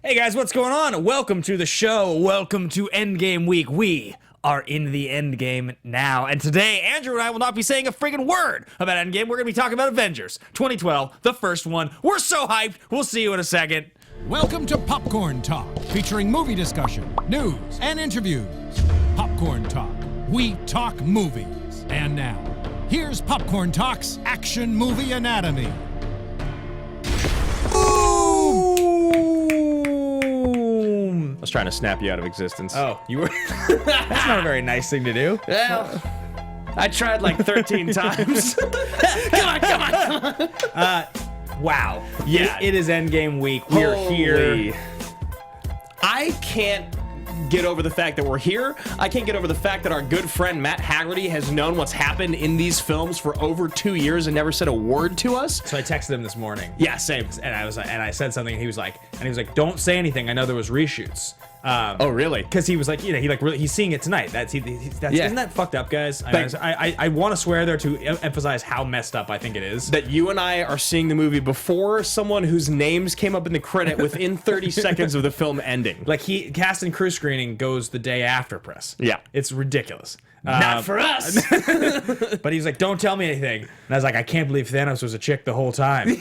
Hey guys, what's going on? Welcome to the show. Welcome to Endgame week. We are in the Endgame now. And today, Andrew and I will not be saying a friggin' word about Endgame. We're going to be talking about Avengers 2012, the first one. We're so hyped. We'll see you in a second. Welcome to Popcorn Talk, featuring movie discussion, news, and interviews. Popcorn Talk. We talk movies. And now, here's Popcorn Talk's Action Movie Anatomy. I was trying to snap you out of existence. Oh, you were... That's not a very nice thing to do. Well, I tried like 13 times. Come on. Wow. Yeah. It is Endgame week. We are here. I can't get over the fact that we're here. I can't get over the fact that our good friend Matt Haggerty has known what's happened in these films for over 2 years and never said a word to us. So I texted him this morning. Yeah, same. And I said something, and he was like, "Don't say anything. I know there was reshoots." Oh, really? Because he was like, he's seeing it tonight. Isn't that fucked up, guys? I want to swear there to emphasize how messed up I think it is. That you and I are seeing the movie before someone whose names came up in the credit within 30 seconds of the film ending. Like, cast and crew screening goes the day after press. Yeah. It's ridiculous. Not for us. But he was like, "Don't tell me anything." And I was like, "I can't believe Thanos was a chick the whole time."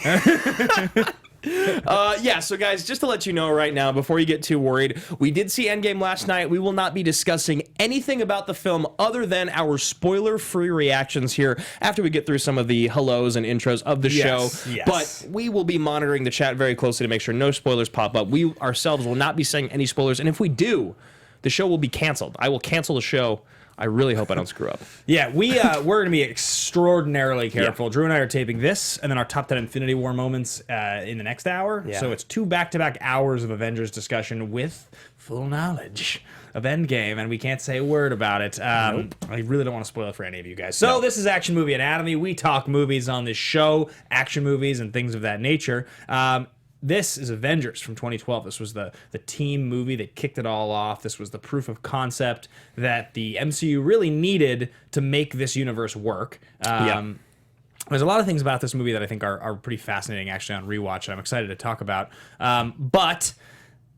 Yeah, so guys, just to let you know right now, before you get too worried, we did see Endgame last night. We will not be discussing anything about the film other than our spoiler-free reactions here after we get through some of the hellos and intros of the show. Yes. But we will be monitoring the chat very closely to make sure no spoilers pop up. We ourselves will not be saying any spoilers, and if we do, the show will be canceled. I will cancel the show. I really hope I don't screw up. Yeah, we're going to be extraordinarily careful. Yeah. Drew and I are taping this, and then our top 10 Infinity War moments in the next hour. Yeah. So it's 2 back-to-back hours of Avengers discussion with full knowledge of Endgame, and we can't say a word about it. Nope. I really don't want to spoil it for any of you guys. So This is Action Movie Anatomy. We talk movies on this show, action movies and things of that nature. This is Avengers from 2012. This was the team movie that kicked it all off. This was the proof of concept that the MCU really needed to make this universe work. There's a lot of things about this movie that I think are pretty fascinating, actually, on rewatch, and I'm excited to talk about. But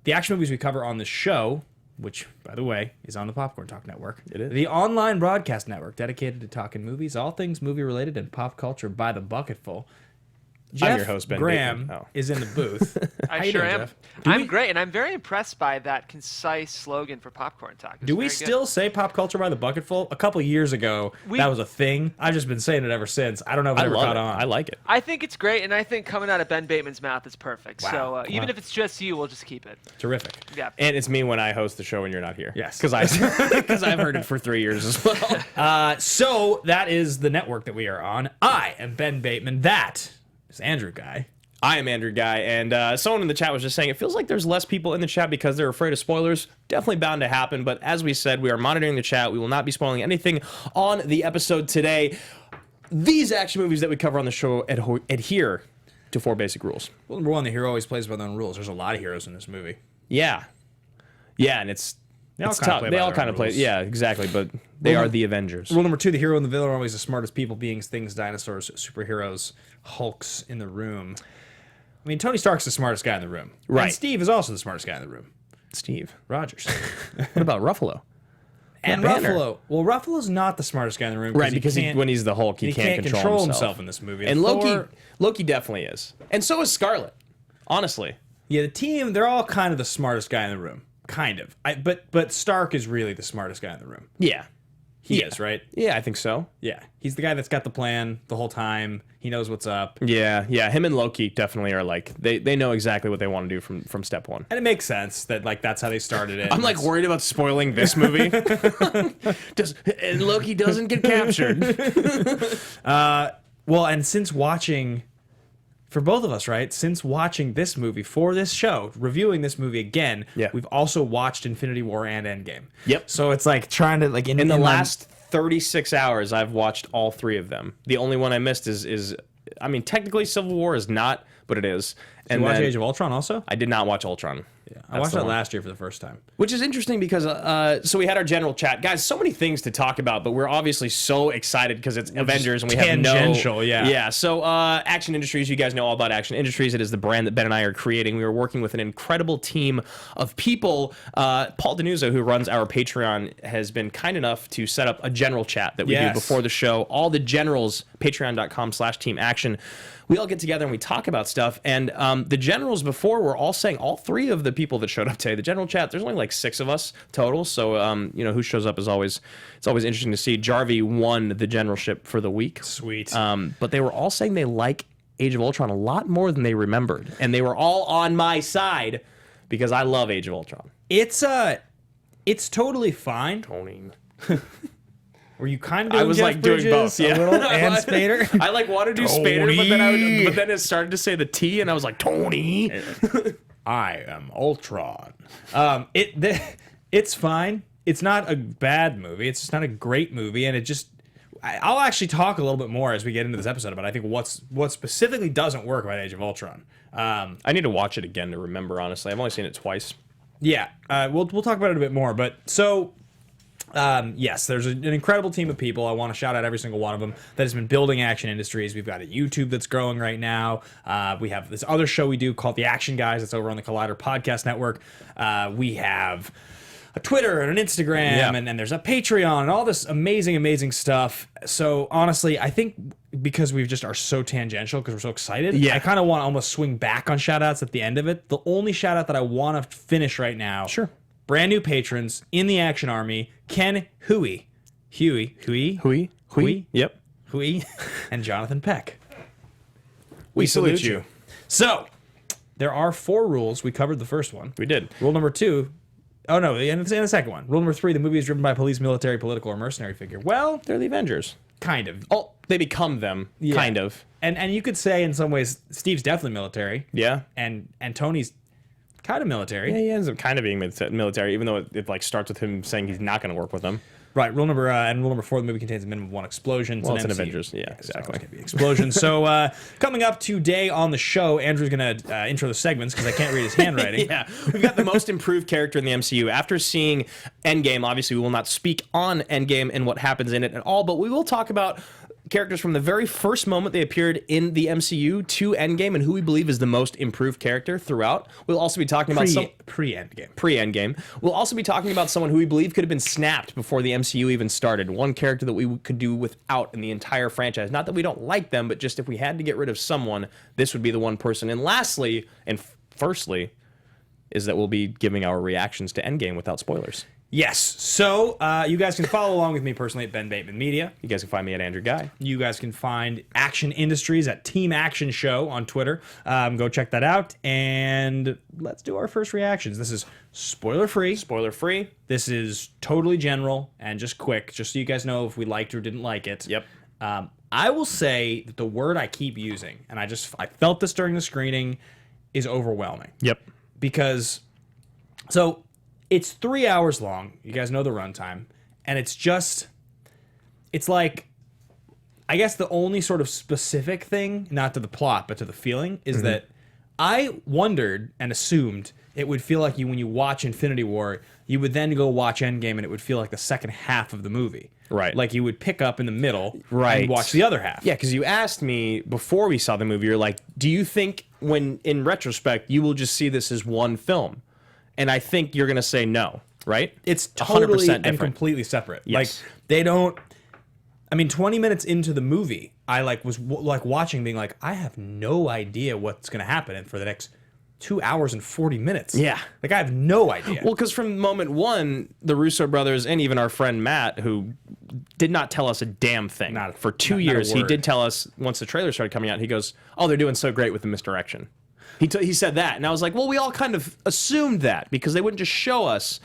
the action movies we cover on this show, which, by the way, is on the Popcorn Talk Network. It is. The online broadcast network dedicated to talking movies, all things movie-related and pop culture by the bucketful. Jeff I'm your host, Ben Graham is in the booth. I sure am. I'm great, and I'm very impressed by that concise slogan for Popcorn Talk. Do we still say pop culture by the bucketful? A couple years ago, that was a thing. I've just been saying it ever since. I don't know if it ever caught on. I like it. I think it's great, and I think coming out of Ben Bateman's mouth is perfect. Wow. So even if it's just you, we'll just keep it. Terrific. Yeah. And it's me when I host the show when you're not here. Yes. Because I've heard it for 3 years as well. So that is the network that we are on. I am Ben Bateman. That is Andrew Guy. I am Andrew Guy, and someone in the chat was just saying it feels like there's less people in the chat because they're afraid of spoilers. Definitely bound to happen, but as we said, we are monitoring the chat. We will not be spoiling anything on the episode today. These action movies that we cover on the show adhere to 4 basic rules. Well, number 1, the hero always plays by their own rules. There's a lot of heroes in this movie. Yeah, and it's tough. They all kind of play. Yeah, exactly, but they are the Avengers. Rule number 2, the hero and the villain are always the smartest people, beings, things, dinosaurs, superheroes, Hulks in the room. I mean, Tony Stark's the smartest guy in the room. Right. And Steve is also the smartest guy in the room. Steve Rogers. What about Ruffalo? And Ruffalo. Well, Ruffalo's not the smartest guy in the room. Right, because when he's the Hulk, he can't control himself in this movie. And Loki definitely is. And so is Scarlet, honestly. Yeah, the team, they're all kind of the smartest guy in the room. Kind of. But Stark is really the smartest guy in the room. Yeah. He is, right? Yeah, I think so. Yeah. He's the guy that's got the plan the whole time. He knows what's up. Yeah. Him and Loki definitely are like, they know exactly what they want to do from step 1. And it makes sense that, like, that's how they started it. I'm, like, worried about spoiling this movie. And Loki doesn't get captured. Well, and since watching... For both of us, right? Since watching this movie for this show, reviewing this movie again, we've also watched Infinity War and Endgame. Yep. So it's like trying to like in the last 36 hours, I've watched all 3 of them. The only one I missed is I mean, technically Civil War is not, but it is. Did you watch Age of Ultron also? I did not watch Ultron. Yeah, I watched that last year for the first time. Which is interesting because, so we had our general chat. Guys, so many things to talk about, but we're obviously so excited because it's Avengers and we have no... Tangential, yeah. Yeah, so Action Industries, you guys know all about Action Industries. It is the brand that Ben and I are creating. We are working with an incredible team of people. Paul Denuzzo, who runs our Patreon, has been kind enough to set up a general chat that we do before the show. All the generals, patreon.com/Team Action. We all get together and we talk about stuff. And the generals before were all saying, all three of the people that showed up today, the general chat, there's only like 6 of us total. So, you know, who shows up is always, it's always interesting to see. Jarvie won the generalship for the week. Sweet. But they were all saying they like Age of Ultron a lot more than they remembered. And they were all on my side because I love Age of Ultron. It's totally fine. Tony. Were you kind of doing I was Jeff like Bridges doing both, yeah. a little, and Spader? I like wanted to do Spader, but then it started to say the T, and I was like, Tony. I am Ultron. It's fine. It's not a bad movie. It's just not a great movie, and it just... I'll actually talk a little bit more as we get into this episode about I think what specifically doesn't work about Age of Ultron. I need to watch it again to remember, honestly. I've only seen it twice. Yeah, we'll talk about it a bit more, but so... yes, there's an incredible team of people. I want to shout out every single one of them that has been building Action Industries. We've got a YouTube that's growing right now. We have this other show we do called The Action Guys. That's over on the Collider Podcast Network. We have a Twitter and an Instagram, and there's a Patreon and all this amazing stuff. So honestly, I think because we just are so tangential because we're so excited, I kind of want to almost swing back on shout outs at the end of it. The only shout out that I want to finish right now. Sure. Brand new patrons in the Action Army, Ken Huey, Yep. Huey, and Jonathan Peck. We salute you. So, there are 4 rules. We covered the first one. We did. Rule number 2. Oh, no, and the second one. Rule number 3, the movie is driven by police, military, political, or mercenary figure. Well, They're the Avengers. kind of. Oh, they become them, kind of. And you could say in some ways, Steve's definitely military. Yeah. And Tony's kind of military. Yeah, he ends up kind of being military, even though it like starts with him saying he's not going to work with them. Right. Rule number 4, the movie contains a minimum of 1 explosion. Well, it's an MCU. Avengers. Yeah, exactly. It's going to be explosion. So coming up today on the show, Andrew's going to intro the segments because I can't read his handwriting. Yeah, we've got the most improved character in the MCU. After seeing Endgame, obviously we will not speak on Endgame and what happens in it at all, but we will talk about characters from the very first moment they appeared in the MCU to Endgame and who we believe is the most improved character throughout. We'll also be talking about pre-Endgame. We'll also be talking about someone who we believe could have been snapped before the MCU even started. One character that we could do without in the entire franchise. Not that we don't like them, but just if we had to get rid of someone, this would be the one person. And lastly, and firstly, is that we'll be giving our reactions to Endgame without spoilers. Yes. So you guys can follow along with me personally at Ben Bateman Media. You guys can find me at Andrew Guy. You guys can find Action Industries at Team Action Show on Twitter. Go check that out. And let's do our first reactions. This is spoiler-free. Spoiler-free. This is totally general and just quick, just so you guys know if we liked or didn't like it. Yep. I will say that the word I keep using, and I felt this during the screening, is overwhelming. Yep. Because, so... it's 3 hours long. You guys know the runtime. And it's like, I guess the only sort of specific thing, not to the plot, but to the feeling, is that I wondered and assumed it would feel like when you watch Infinity War, you would then go watch Endgame and it would feel like the second half of the movie. Right. Like you would pick up in the middle right. and watch the other half. Yeah, because you asked me before we saw the movie, you're like, do you think when, in retrospect, you will just see this as one film? And I think you're going to say no, right? It's totally 100% and completely separate. Yes. Like, they don't... I mean, 20 minutes into the movie, I was watching being like, I have no idea what's going to happen for the next 2 hours and 40 minutes. Yeah. Like, I have no idea. Well, because from moment one, the Russo brothers and even our friend Matt, who did not tell us a damn thing. For 2 years, he did tell us, once the trailer started coming out, he goes, oh, they're doing so great with the misdirection. He said that, and I was like, well, we all kind of assumed that, because they wouldn't just show us.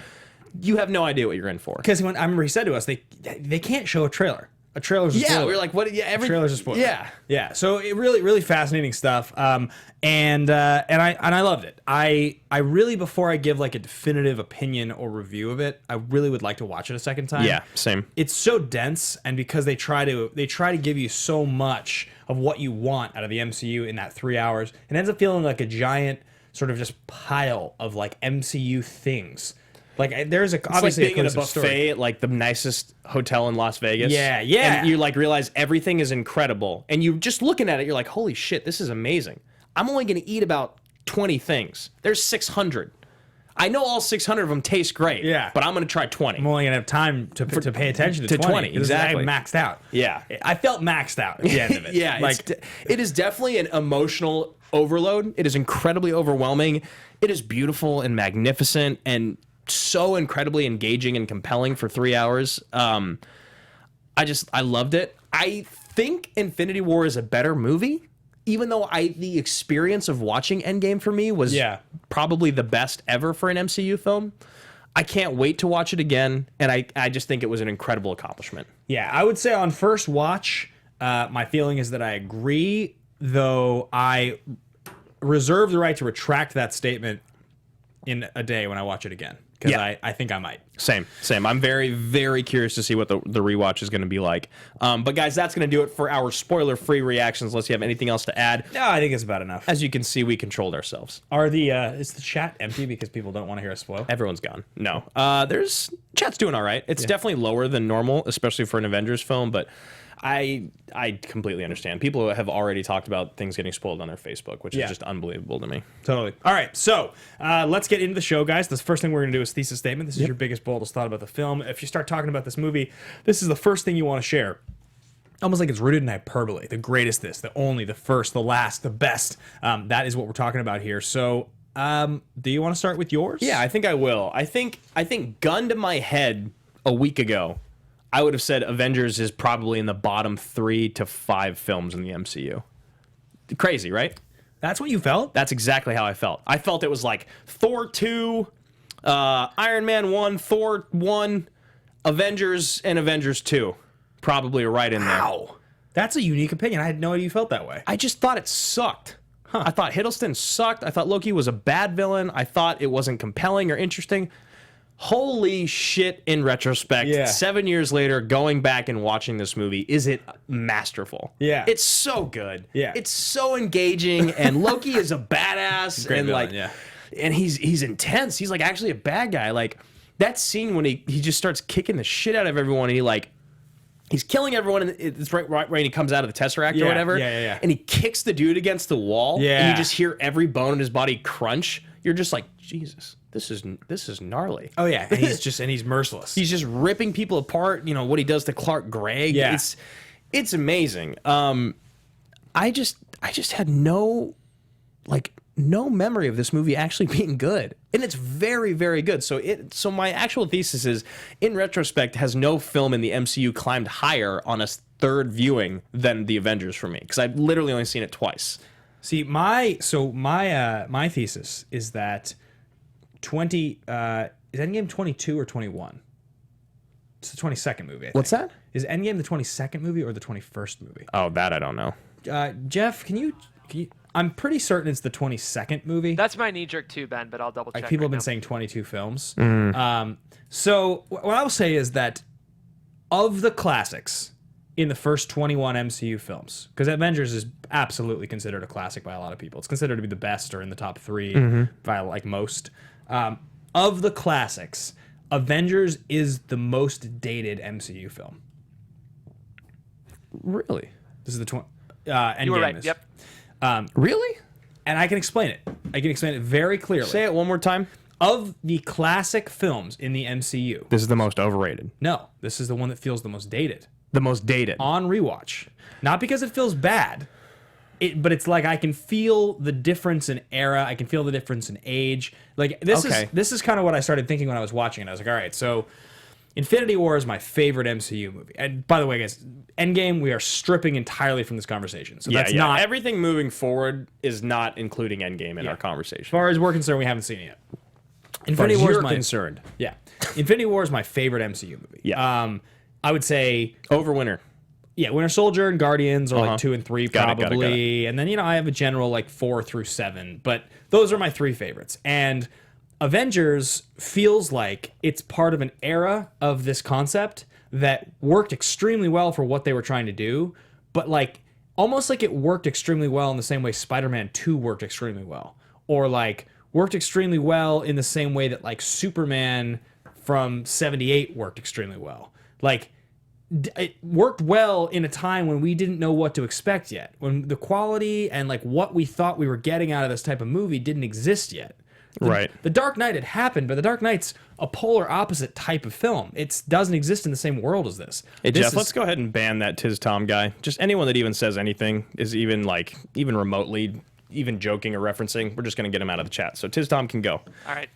You have no idea what you're in for. Because I remember he said to us, they can't show a trailer. a trailer's a spoiler. Yeah, we were like, what? Yeah, Trailer's a spoiler. Yeah. Yeah. So it really fascinating stuff. And I loved it. I really, before I give like a definitive opinion or review of it, I really would like to watch it a second time. Yeah, same. It's so dense, and because they try to give you so much of what you want out of the MCU in that 3 hours, it ends up feeling like a giant sort of just pile of like MCU things. Like there's obviously like being in a buffet story. at like the nicest hotel in Las Vegas. Yeah. And you like realize everything is incredible, and you just looking at it, you're like, holy shit, this is amazing. I'm only going to eat about 20 things. There's 600. I know all 600 of them taste great. Yeah. But I'm going to try 20. I'm only gonna have time to pay attention to 20. Exactly. I'm maxed out. Yeah. I felt maxed out at the end of it. Yeah, like it is definitely an emotional overload. It is incredibly overwhelming. It is beautiful and magnificent and so incredibly engaging and compelling for 3 hours. I loved it. I think Infinity War is a better movie, even though the experience of watching Endgame for me was probably the best ever for an MCU film. I can't wait to watch it again, and I just think it was an incredible accomplishment. Yeah, I would say on first watch, my feeling is that I agree, though I reserve the right to retract that statement in a day when I watch it again. Because I think I might. Same. I'm very, very curious to see what the rewatch is going to be like. But guys, that's going to do it for our spoiler-free reactions, unless you have anything else to add. No, I think it's about enough. As you can see, we controlled ourselves. Is the chat empty because people don't want to hear us spoil? Everyone's gone. No. Chat's doing all right. It's definitely lower than normal, especially for an Avengers film, but I completely understand. People have already talked about things getting spoiled on their Facebook, which is just unbelievable to me. Totally. All right, so let's get into the show, guys. The first thing we're going to do is thesis statement. This is your biggest, boldest thought about the film. If you start talking about this movie, this is the first thing you want to share. Almost like it's rooted in hyperbole. The greatest, the only, the first, the last, the best. That is what we're talking about here. So do you want to start with yours? Yeah, I think I will. I think gun to my head a week ago, I would have said Avengers is probably in the bottom 3 to 5 films in the MCU. Crazy, right? That's what you felt? That's exactly how I felt. I felt it was like Thor 2, Iron Man 1, Thor 1, Avengers, and Avengers 2. Probably right in there. Wow. That's a unique opinion. I had no idea you felt that way. I just thought it sucked. I thought Hiddleston sucked. I thought Loki was a bad villain. I thought it wasn't compelling or interesting. Holy shit, in retrospect, 7 years later, going back and watching this movie, is it masterful? Yeah. It's so good. Yeah. It's so engaging, and Loki is a badass. Great and villain, and he's intense. He's like actually a bad guy. Like that scene when he just starts kicking the shit out of everyone, and he's killing everyone, and it's right when he comes out of the Tesseract or whatever. Yeah. And he kicks the dude against the wall, and you just hear every bone in his body crunch. You're just like, Jesus. This is gnarly. Oh yeah, and he's merciless. He's just ripping people apart. You know what he does to Clark Gregg. Yeah, it's amazing. I just had no memory of this movie actually being good, and it's very, very good. So my actual thesis is, in retrospect, has no film in the MCU climbed higher on a third viewing than the Avengers for me, because I've literally only seen it twice. See, my thesis is that is Endgame 22 or 21? It's the 22nd movie. What's that? Is Endgame the 22nd movie or the 21st movie? Oh, that I don't know. Jeff, can you? I'm pretty certain it's the 22nd movie. That's my knee jerk too, Ben, but I'll double check. People have been saying 22 films. So what I will say is that of the classics in the first 21 MCU films, because Avengers is absolutely considered a classic by a lot of people. It's considered to be the best or in the top 3 by like most. Of the classics, Avengers is the most dated MCU film. Really? This is the Endgame. You were right. Is. Yep. Really? And I can explain it. I can explain it very clearly. Say it one more time. Of the classic films in the MCU, This is the most overrated. no, this is the one that feels the most dated. The most dated. On rewatch. Not because it feels bad, but it's like I can feel the difference in era. I can feel the difference in age. Like this is kind of what I started thinking when I was watching it. I was like, all right, so Infinity War is my favorite MCU movie. And by the way, guys, Endgame we are stripping entirely from this conversation. So that's not everything moving forward is not including Endgame in our conversation. As far as we're concerned, we haven't seen it yet. Infinity War is concerned. Yeah. Infinity War is my favorite MCU movie. Yeah. I would say Overwinter. Winter Soldier and Guardians are like 2 and 3 Got it. probably. And then, I have a general like 4 through 7. But those are my 3 favorites. And Avengers feels like it's part of an era of this concept that worked extremely well for what they were trying to do. But like almost like it worked extremely well in the same way Spider-Man 2 worked extremely well. Or like worked extremely well in the same way that like Superman from 78 worked extremely well. Like, it worked well in a time when we didn't know what to expect yet, when the quality and like what we thought we were getting out of this type of movie didn't exist yet. The Dark Knight had happened, but The Dark Knight's a polar opposite type of film. It doesn't exist in the same world as this. Hey, Jeff, let's go ahead and ban that Tiz Tom guy. Just anyone that even says anything is even remotely even joking or referencing, we're just going to get him out of the chat. So Tiz Tom can go. All right.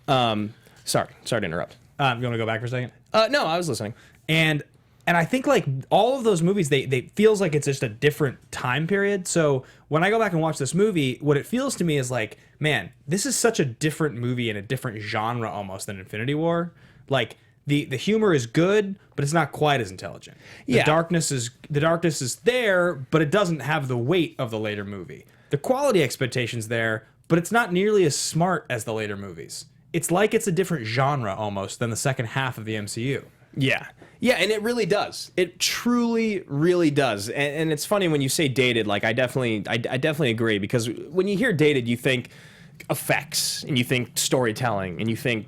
Sorry to interrupt. You want to go back for a second? No, I was listening. And I think like all of those movies, they feels like it's just a different time period. So when I go back and watch this movie, what it feels to me is like, man, this is such a different movie in a different genre almost than Infinity War. Like the humor is good, but it's not quite as intelligent. The darkness is there, but it doesn't have the weight of the later movie. The quality expectation's there, but it's not nearly as smart as the later movies. It's like it's a different genre almost than the second half of the MCU. Yeah, and it really does. It truly, really does. And it's funny when you say dated. Like I definitely agree, because when you hear dated, you think effects and you think storytelling and you think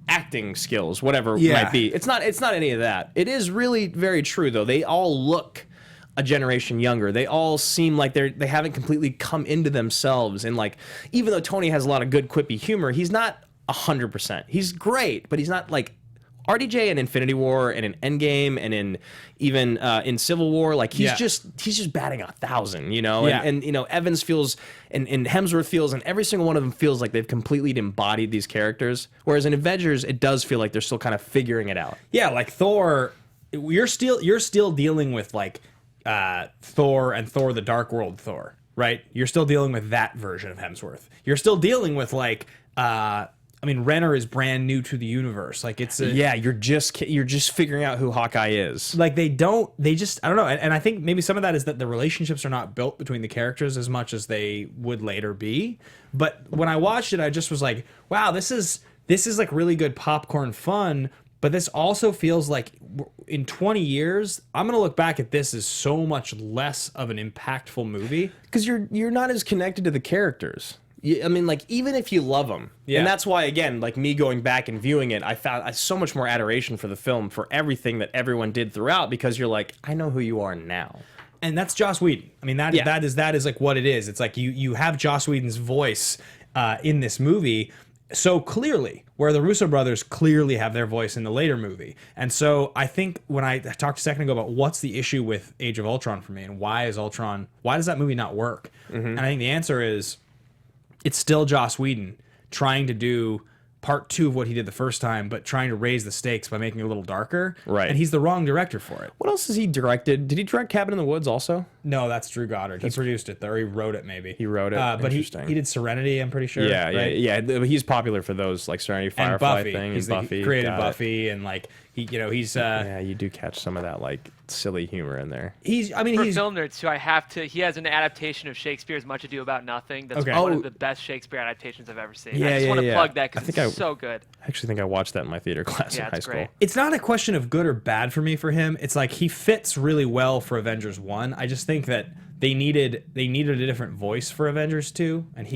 acting skills, whatever it might be. It's not any of that. It is really very true though. They all look a generation younger. They all seem like they haven't completely come into themselves. And like, even though Tony has a lot of good quippy humor, he's not 100%. He's great, but he's not like RDJ in Infinity War and in Endgame and in even in Civil War. Like he's just batting 1,000, and Evans feels and Hemsworth feels, and every single one of them feels like they've completely embodied these characters. Whereas in Avengers, it does feel like they're still kind of figuring it out. Yeah, like Thor, you're still dealing with like Thor and Thor the Dark World Thor, right? You're still dealing with that version of Hemsworth. You're still dealing with like Renner is brand new to the universe. Like it's you're just figuring out who Hawkeye is. Like I don't know. And I think maybe some of that is that the relationships are not built between the characters as much as they would later be. But when I watched it, I just was like, wow, this is like really good popcorn fun. But this also feels like in 20 years, I'm going to look back at this as so much less of an impactful movie. Because you're not as connected to the characters. Even if you love them. And that's why, again, like me going back and viewing it, I found so much more adoration for the film, for everything that everyone did throughout, because you're like, I know who you are now. And that's Joss Whedon. That is like what it is. It's like you have Joss Whedon's voice in this movie so clearly, where the Russo brothers clearly have their voice in the later movie. And so I think when I talked a second ago about what's the issue with Age of Ultron for me and why does that movie not work? And I think the answer is it's still Joss Whedon trying to do part 2 of what he did the first time, but trying to raise the stakes by making it a little darker. Right. And he's the wrong director for it. What else has he directed? Did he direct Cabin in the Woods also? No, that's Drew Goddard. He produced it, or he wrote it maybe. He wrote it. But he did Serenity, I'm pretty sure. Yeah, right? yeah. He's popular for those, like Serenity, Firefly thing. He's and Buffy. He created Buffy, and like he's yeah, you do catch some of that like silly humor in there. For film nerds too, he has an adaptation of Shakespeare's Much Ado About Nothing. That's one of the best Shakespeare adaptations I've ever seen. I just want to plug that because it's so good. I actually think I watched that in my theater class in high school. Great. It's not a question of good or bad for me for him. It's like he fits really well for Avengers 1. I just think that they needed a different voice for Avengers 2, and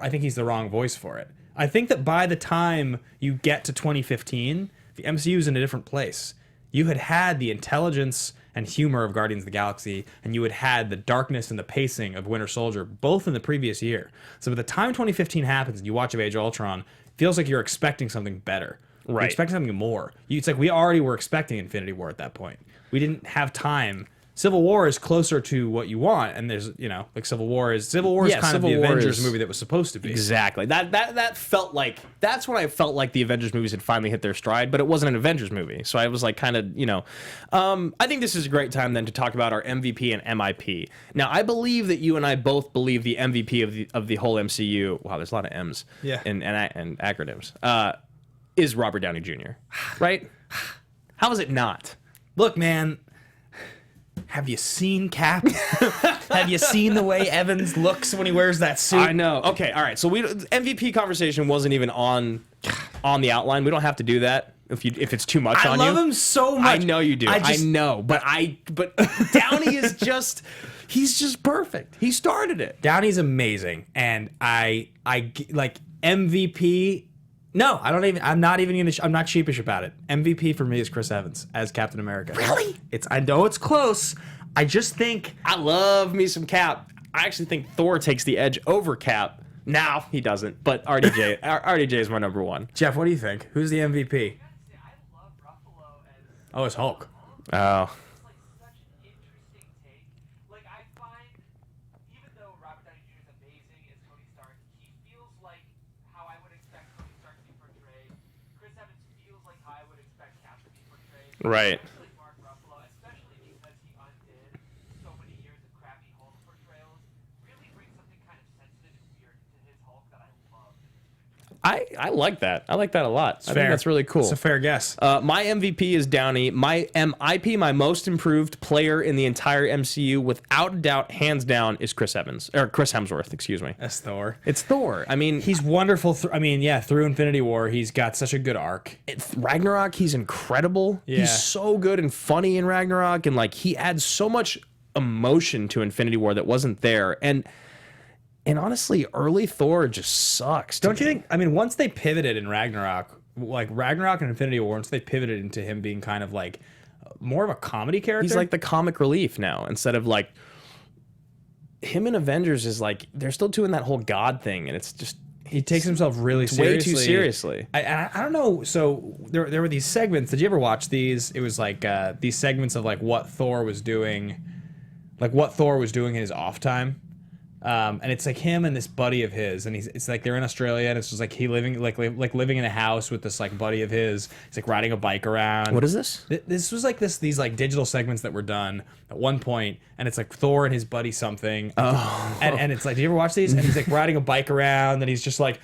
I think he's the wrong voice for it. I think that by the time you get to 2015, the MCU is in a different place. You had the intelligence and humor of Guardians of the Galaxy, and you had the darkness and the pacing of Winter Soldier, both in the previous year. So by the time 2015 happens and you watch Age of Ultron, it feels like you're expecting something better. Right. You're expecting something more. It's like we already were expecting Infinity War at that point. We didn't have time. Civil War is closer to what you want, and there's like Civil War is kind of the Avengers movie that was supposed to be. Exactly. That felt like that's when I felt like the Avengers movies had finally hit their stride, but it wasn't an Avengers movie, so I was like kind of I think this is a great time then to talk about our MVP and MIP. Now I believe that you and I both believe the MVP of the whole MCU. Wow, there's a lot of M's. Yeah. And acronyms. Is Robert Downey Jr. Right? How is it not? Look, man. have you seen Cap? Have you seen the way Evans looks when he wears that suit? I know. Okay, all right. So MVP conversation wasn't even on the outline. We don't have to do that if it's too much on you. I love him so much. I know you do. I know, but Downey is just. He's just perfect. He started it. Downey's amazing, and I like MVP. No, I don't even. I'm not even gonna. I'm not sheepish about it. MVP for me is Chris Evans as Captain America. Really? I know it's close. I just think I love me some Cap. I actually think Thor takes the edge over Cap. Now he doesn't, but RDJ is my number one. Jeff, what do you think? Who's the MVP? Oh, it's Hulk. Oh. Right. Especially because he undid so many years of crappy Hulk portrayals, really brings something kind of sensitive and weird to his Hulk that I love. I like that. I like that a lot. I think that's really cool. It's a fair guess. My MVP is Downey. My MIP, my most improved player in the entire MCU, without a doubt, hands down, is Chris Hemsworth. Excuse me. That's Thor. It's Thor. I mean, he's wonderful. Through Infinity War, he's got such a good arc. Ragnarok, he's incredible. Yeah. He's so good and funny in Ragnarok, and like he adds so much emotion to Infinity War that wasn't there. And honestly, early Thor just sucks. Don't you think? I mean, once they pivoted in Ragnarok, like Ragnarok and Infinity War, once they pivoted into him being kind of like more of a comedy character. He's like the comic relief now, instead of like him in Avengers is like they're still doing that whole God thing, and it's just he takes himself really seriously. Way too seriously. I don't know. So there were these segments. Did you ever watch these? It was like these segments of like what Thor was doing in his off time. And it's like him and this buddy of his, and it's like they're in Australia, and it's just like he living in a house with this like buddy of his. He's like riding a bike around. What is this? This was like these like digital segments that were done at one point, and it's like Thor and his buddy something. Oh, and it's like, do you ever watch these? And he's like riding a bike around, and he's like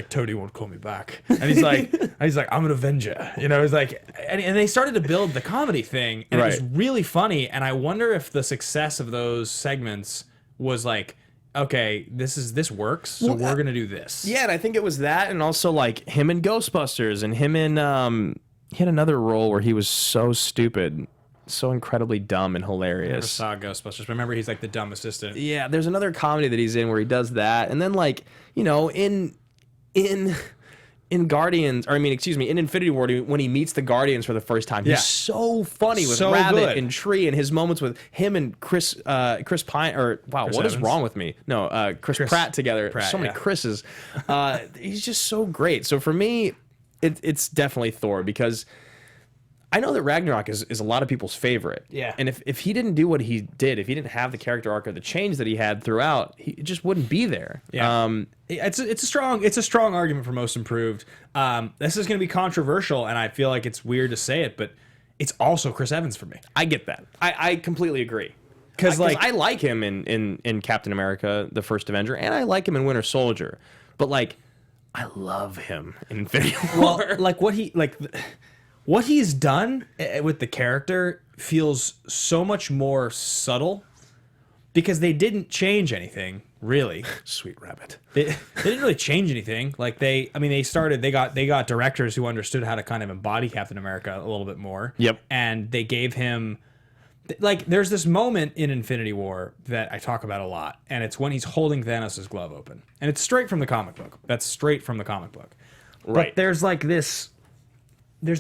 Tony won't call me back, and he's like I'm an Avenger, you know. He's like, and they started to build the comedy thing, and it was really funny. And I wonder if the success of those segments was like, okay, this works, so we're gonna do this. Yeah, and I think it was that, and also like him in Ghostbusters, and him in he had another role where he was so stupid, so incredibly dumb and hilarious. I never saw Ghostbusters, but remember he's like the dumb assistant. Yeah, there's another comedy that he's in where he does that, and then like in Guardians, in Infinity War, when he meets the Guardians for the first time, he's so funny with Rabbit and Tree, and his moments with him and Chris Pine, or wow, Chris what Evans. Is wrong with me? No, Chris Pratt together. So many Chris's. He's just so great. So for me, it's definitely Thor, because I know that Ragnarok is a lot of people's favorite. Yeah. And if he didn't do what he did, if he didn't have the character arc or the change that he had throughout, he just wouldn't be there. Yeah. It's a strong argument for most improved. This is going to be controversial, and I feel like it's weird to say it, but it's also Chris Evans for me. I get that. I completely agree. Because I like him in Captain America, the first Avenger, and I like him in Winter Soldier. But like, I love him in Infinity War. Well, like what he's done with the character feels so much more subtle, because they didn't change anything, really. Sweet Rabbit. They didn't really change anything. Like they got directors who understood how to kind of embody Captain America a little bit more. Yep. And they gave him, like, there's this moment in Infinity War that I talk about a lot, and it's when he's holding Thanos' glove open. And it's straight from the comic book. That's straight from the comic book. Right. But there's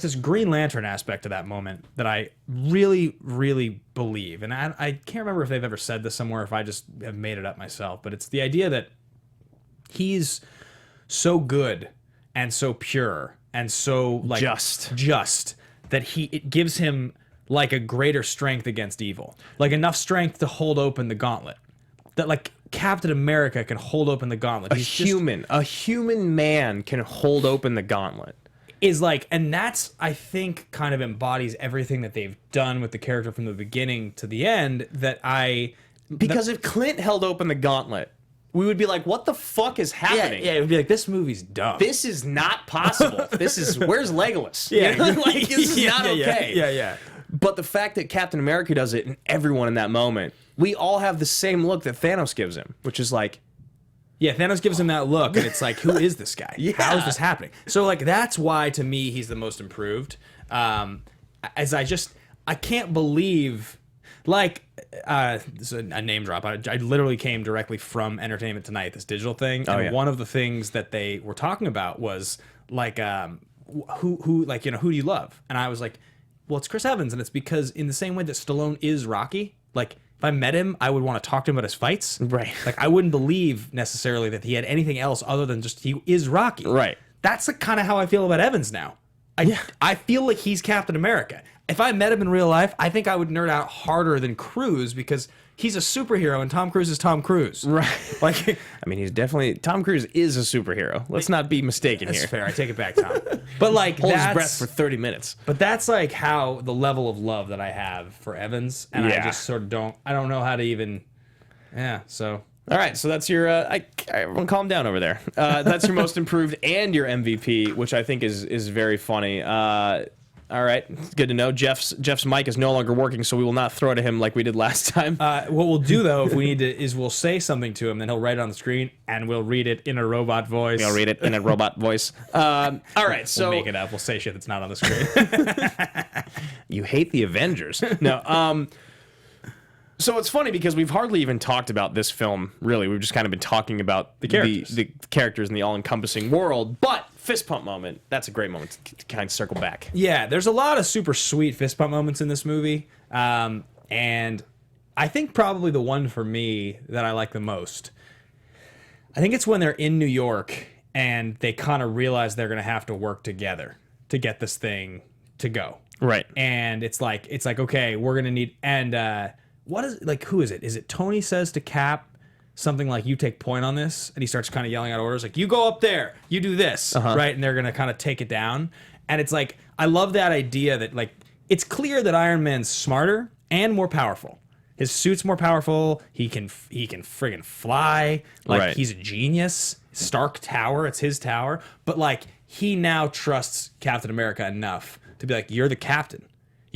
this Green Lantern aspect to that moment that I really, really believe. And I can't remember if they've ever said this somewhere, if I just have made it up myself. But it's the idea that he's so good and so pure and so like just that it gives him like a greater strength against evil. Like enough strength to hold open the gauntlet. That like Captain America can hold open the gauntlet. A human man can hold open the gauntlet. Is like, and that's, I think, kind of embodies everything that they've done with the character from the beginning to the end. Because if Clint held open the gauntlet, we would be like, what the fuck is happening? Yeah, it would be like, this movie's dumb. This is not possible. Where's Legolas? Yeah. You know? Like, this is not okay. Yeah. But the fact that Captain America does it and everyone in that moment, we all have the same look that Thanos gives him, which is like, yeah, Thanos gives him that look, and it's like, who is this guy? How is this happening? So, like, that's why, to me, he's the most improved. As I can't believe, like, this is a name drop. I literally came directly from Entertainment Tonight, this digital thing, and one of the things that they were talking about was, like, who do you love? And I was like, well, it's Chris Evans, and it's because in the same way that Stallone is Rocky, like, if I met him, I would want to talk to him about his fights. Right. Like, I wouldn't believe necessarily that he had anything else other than just he is Rocky. Right. That's kind of how I feel about Evans now. I feel like he's Captain America. If I met him in real life, I think I would nerd out harder than Cruise because he's a superhero and Tom Cruise is Tom Cruise. Right. Like, I mean, Tom Cruise is a superhero. Let's not be mistaken here. That's fair. I take it back, Tom. But like, hold his breath for 30 minutes. But that's like how the level of love that I have for Evans, and I just sort of I don't know how to even. Yeah. So. All right, so that's your. Everyone, calm down over there. That's your most improved and your MVP, which I think is very funny. All right, it's good to know. Jeff's mic is no longer working, so we will not throw it at him like we did last time. What we'll do though, if we need to, is we'll say something to him, then he'll write it on the screen, and we'll read it in a robot voice. We'll read it in a robot voice. All right, so we'll make it up. We'll say shit that's not on the screen. You hate the Avengers? No. So it's funny because we've hardly even talked about this film, really. We've just kind of been talking about the characters in the all-encompassing world. But fist pump moment, that's a great moment to kind of circle back. Yeah, there's a lot of super sweet fist pump moments in this movie. And I think probably the one for me that I like the most, I think it's when they're in New York and they kind of realize they're going to have to work together to get this thing to go. Right. And it's like okay, we're going to need... And... what is, like, who is it? Is it Tony says to Cap something like, you take point on this? And he starts kind of yelling out orders, like, you go up there, you do this, right? And they're going to kind of take it down. And it's like, I love that idea that, like, it's clear that Iron Man's smarter and more powerful. His suit's more powerful. He can friggin' fly. Like, he's a genius. Stark Tower, it's his tower. But, like, he now trusts Captain America enough to be like, you're the captain.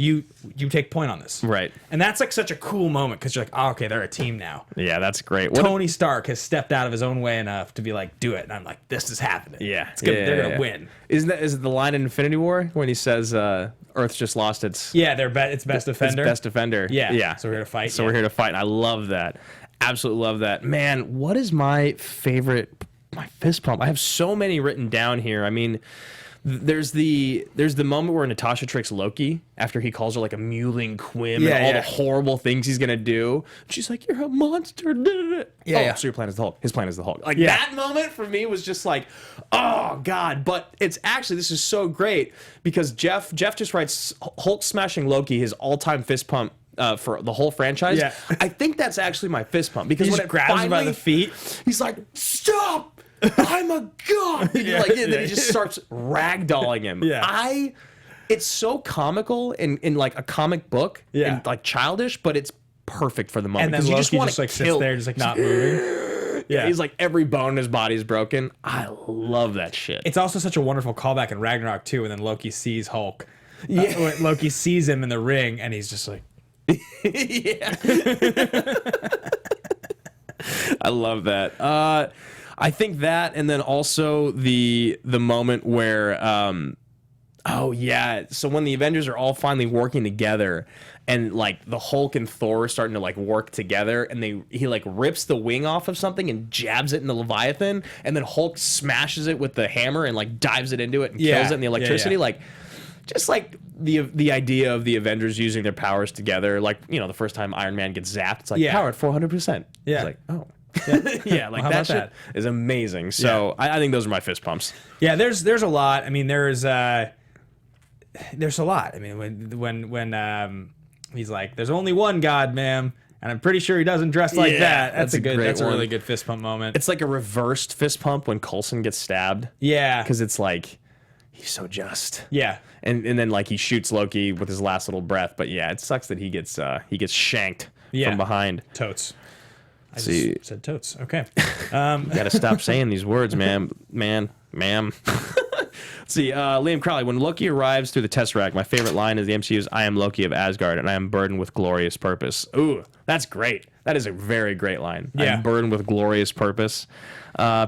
You take point on this. Right. And that's like such a cool moment because you're like, oh, okay, they're a team now. Yeah, that's great. Tony Stark has stepped out of his own way enough to be like, do it. And I'm like, this is happening. Yeah. It's gonna, they're going to win. Is it the line in Infinity War when he says Earth's just lost its... Yeah, it's best defender. It's best defender. Yeah. Yeah. So we're here to fight. So we're here to fight. And I love that. Absolutely love that. Man, what is my favorite... My fist pump? I have so many written down here. I mean... There's the moment where Natasha tricks Loki after he calls her like a mewling quim and all the horrible things he's gonna do. She's like, "You're a monster." So your plan is the Hulk. His plan is the Hulk. Like that moment for me was just like, oh god. But it's actually, this is so great because Jeff just writes Hulk smashing Loki his all-time fist pump for the whole franchise. Yeah. I think that's actually my fist pump because when it grabs him by the feet, he's like, "Stop! I'm a god!" And then he just starts ragdolling him. Yeah. It's so comical in like a comic book and like childish, but it's perfect for the moment. And then Loki just like sits there, just like not moving. Yeah, he's like every bone in his body is broken. I love that shit. It's also such a wonderful callback in Ragnarok too, and then Loki sees Hulk. When Loki sees him in the ring, and he's just like, yeah. I love that. I think that, and then also the moment where, so when the Avengers are all finally working together, and like the Hulk and Thor are starting to like work together, and he like rips the wing off of something and jabs it in the Leviathan, and then Hulk smashes it with the hammer and like dives it into it and kills it in the electricity, like. Just like the idea of the Avengers using their powers together, like, you know, the first time Iron Man gets zapped, it's like power at 400%. Yeah. It's like, oh. Like that shit is amazing. So I think those are my fist pumps. Yeah, there's a lot. I mean, there's a lot. I mean, when he's like, "There's only one God, ma'am," and I'm pretty sure he doesn't dress like that. That's a really good fist pump moment. It's like a reversed fist pump when Coulson gets stabbed. Yeah, because it's like he's so just. Yeah, and then like he shoots Loki with his last little breath. But yeah, it sucks that he gets shanked from behind. Totes. I just said totes. Okay. You gotta stop saying these words, ma'am. Let's see, Liam Crowley, when Loki arrives through the Tesseract, my favorite line is the MCU's "I am Loki of Asgard, and I am burdened with glorious purpose." Ooh, that's great. That is a very great line. Yeah. I'm burdened with glorious purpose.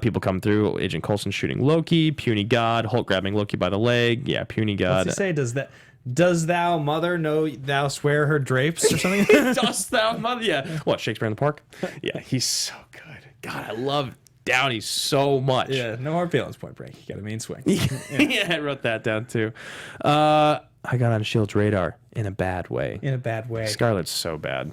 People come through. Agent Coulson shooting Loki. Puny God. Hulk grabbing Loki by the leg. Yeah, puny God. What's he say? Does thou mother know thou swear her drapes or something? Dost thou mother? Yeah. What, Shakespeare in the Park? Yeah, he's so good. God, I love Downey so much. Yeah, no hard feelings, Point Break. You got a mean swing. Yeah, I wrote that down too. I got on S.H.I.E.L.D.'s radar in a bad way. In a bad way. Scarlett's so bad.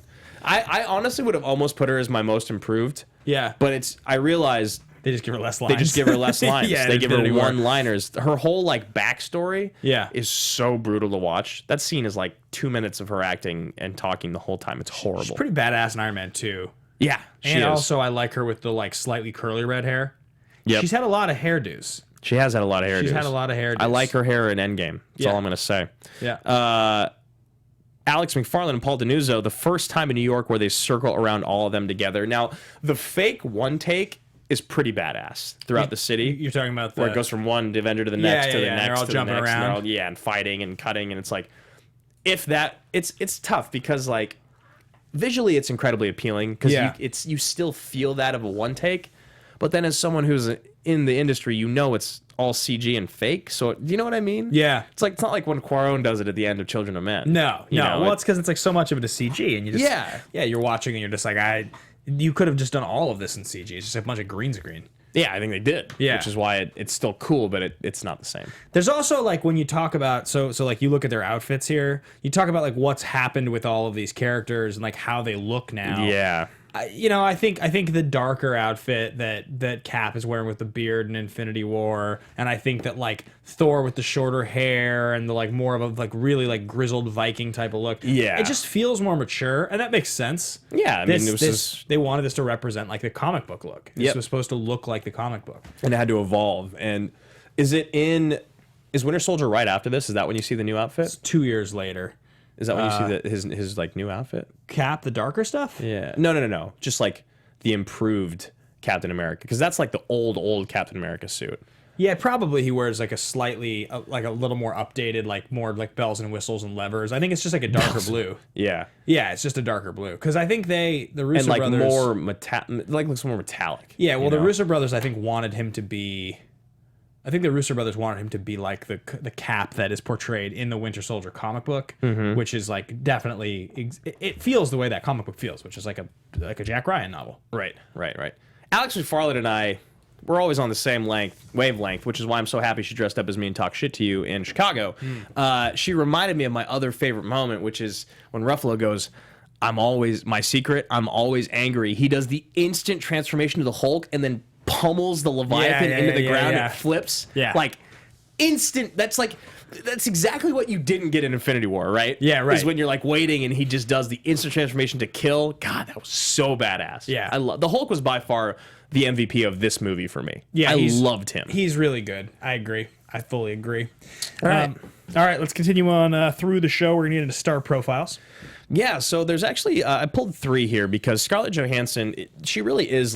I honestly would have almost put her as my most improved. Yeah. But I realized they just give her less lines. They just give her less lines. Yeah, they give her one-liners. Her whole backstory is so brutal to watch. That scene is 2 minutes of her acting and talking the whole time. It's horrible. She's pretty badass in Iron Man 2. Yeah, and also I like her with the slightly curly red hair. Yeah. She's had a lot of hairdos. She has had a lot of hairdos. She's had a lot of hairdos. I like her hair in Endgame. That's all I'm going to say. Yeah. Alex McFarlane and Paul Denuzzo, the first time in New York where they circle around all of them together. Now, the fake one take is pretty badass throughout the city. You're talking about where it goes from one Avenger to the next to the next. They're all jumping around. And fighting and cutting, and it's tough because visually it's incredibly appealing because you still feel that of a one take, but then as someone who's in the industry, it's all CG and fake. So do you know what I mean? Yeah. It's not like when Cuarón does it at the end of Children of Men. No. Well, it's because it's so much of it is CG, and you just you're watching and you're just you could have just done all of this in CG. It's just a bunch of green screen. Yeah, I think they did. Yeah. Which is why it's still cool, but it's not the same. There's also when you talk about so you look at their outfits here, you talk about what's happened with all of these characters and how they look now. Yeah. I think the darker outfit that Cap is wearing with the beard in Infinity War, and I think that Thor with the shorter hair and the more of a really grizzled Viking type of look. Yeah, it just feels more mature, and that makes sense. Yeah, I mean, they wanted this to represent the comic book look. This was supposed to look like the comic book, and it had to evolve. And is Winter Soldier right after this? Is that when you see the new outfit? It's 2 years later. Is that when you see his new outfit? Cap, the darker stuff? Yeah. No. Just the improved Captain America, because that's the old Captain America suit. Yeah, probably he wears a slightly a little more updated, more bells and whistles and levers. I think it's just a darker blue. Yeah. Yeah, it's just a darker blue because I think the Russo brothers more looks more metallic. Yeah, well, the Russo brothers I think wanted him to be. I think the Russo brothers wanted him to be the Cap that is portrayed in the Winter Soldier comic book, which is definitely it feels the way that comic book feels, which is like a Jack Ryan novel. Right. Alex McFarlane and I, we're always on the same wavelength, which is why I'm so happy she dressed up as me and talked shit to you in Chicago. She reminded me of my other favorite moment, which is when Ruffalo goes, "I'm always angry." He does the instant transformation to the Hulk and then pummels the Leviathan into the ground and flips. Yeah. Instant. That's exactly what you didn't get in Infinity War, right? Yeah, right. Is when you're waiting and he just does the instant transformation to kill. God, that was so badass. Yeah. The Hulk was by far the MVP of this movie for me. Yeah, I loved him. He's really good. I agree. I fully agree. All right. Let's continue on through the show. We're going to get into star profiles. Yeah, so there's actually, I pulled 3 here because Scarlett Johansson, she really is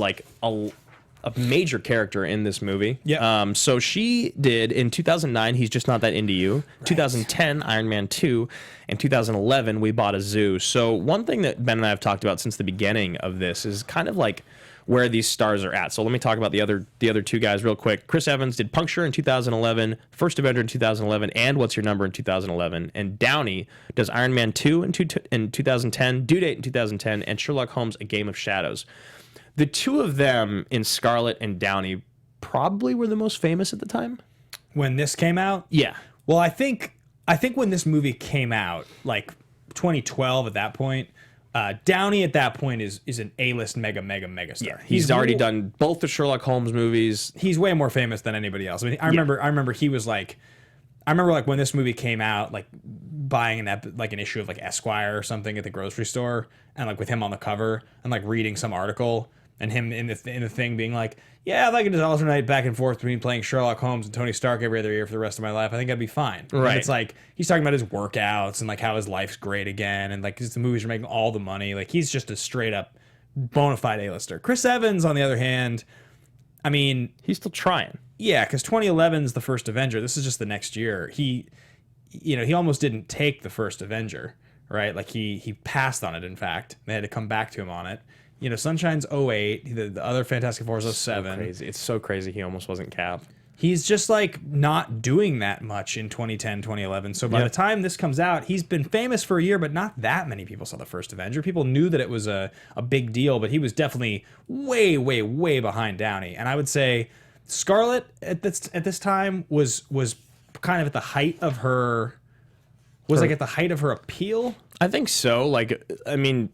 a major character in this movie. Yeah. So she did in 2009, He's Just Not That Into You. Right. 2010, Iron Man 2. And 2011, We Bought a Zoo. So one thing that Ben and I have talked about since the beginning of this is kind of where these stars are at. So let me talk about the other 2 guys real quick. Chris Evans did Puncture in 2011, First Avenger in 2011, and What's Your Number in 2011. And Downey does Iron Man 2 in 2010, Due Date in 2010, and Sherlock Holmes: A Game of Shadows. The 2 of them in Scarlett and Downey probably were the most famous at the time. When this came out? Yeah. Well, I think when this movie came out, 2012 at that point, Downey at that point is an A-list mega star. Yeah, he's already done both the Sherlock Holmes movies. He's way more famous than anybody else. I mean, I remember he was I remember when this movie came out, buying an issue of Esquire or something at the grocery store, and with him on the cover and reading some article and him in the thing being yeah, if I could just alternate back and forth between playing Sherlock Holmes and Tony Stark every other year for the rest of my life, I think I'd be fine. Right. And it's he's talking about his workouts and how his life's great again, and the movies are making all the money. He's just a straight up bona fide A-lister. Chris Evans, on the other hand, I mean, he's still trying. Yeah, because 2011 is the first Avenger. This is just the next year. He almost didn't take the first Avenger, right? Like he passed on it. In fact, they had to come back to him on it. Sunshine's 08. The other Fantastic Four is 07. So crazy. It's so crazy. He almost wasn't Cap. He's just like not doing that much in 2010, 2011. So by the time this comes out, he's been famous for a year, but not that many people saw the first Avenger. People knew that it was a big deal, but he was definitely way, way, way behind Downey. And I would say Scarlett at this time was kind of at the height of her. Was like at the height of her appeal. I think so. Like, I mean,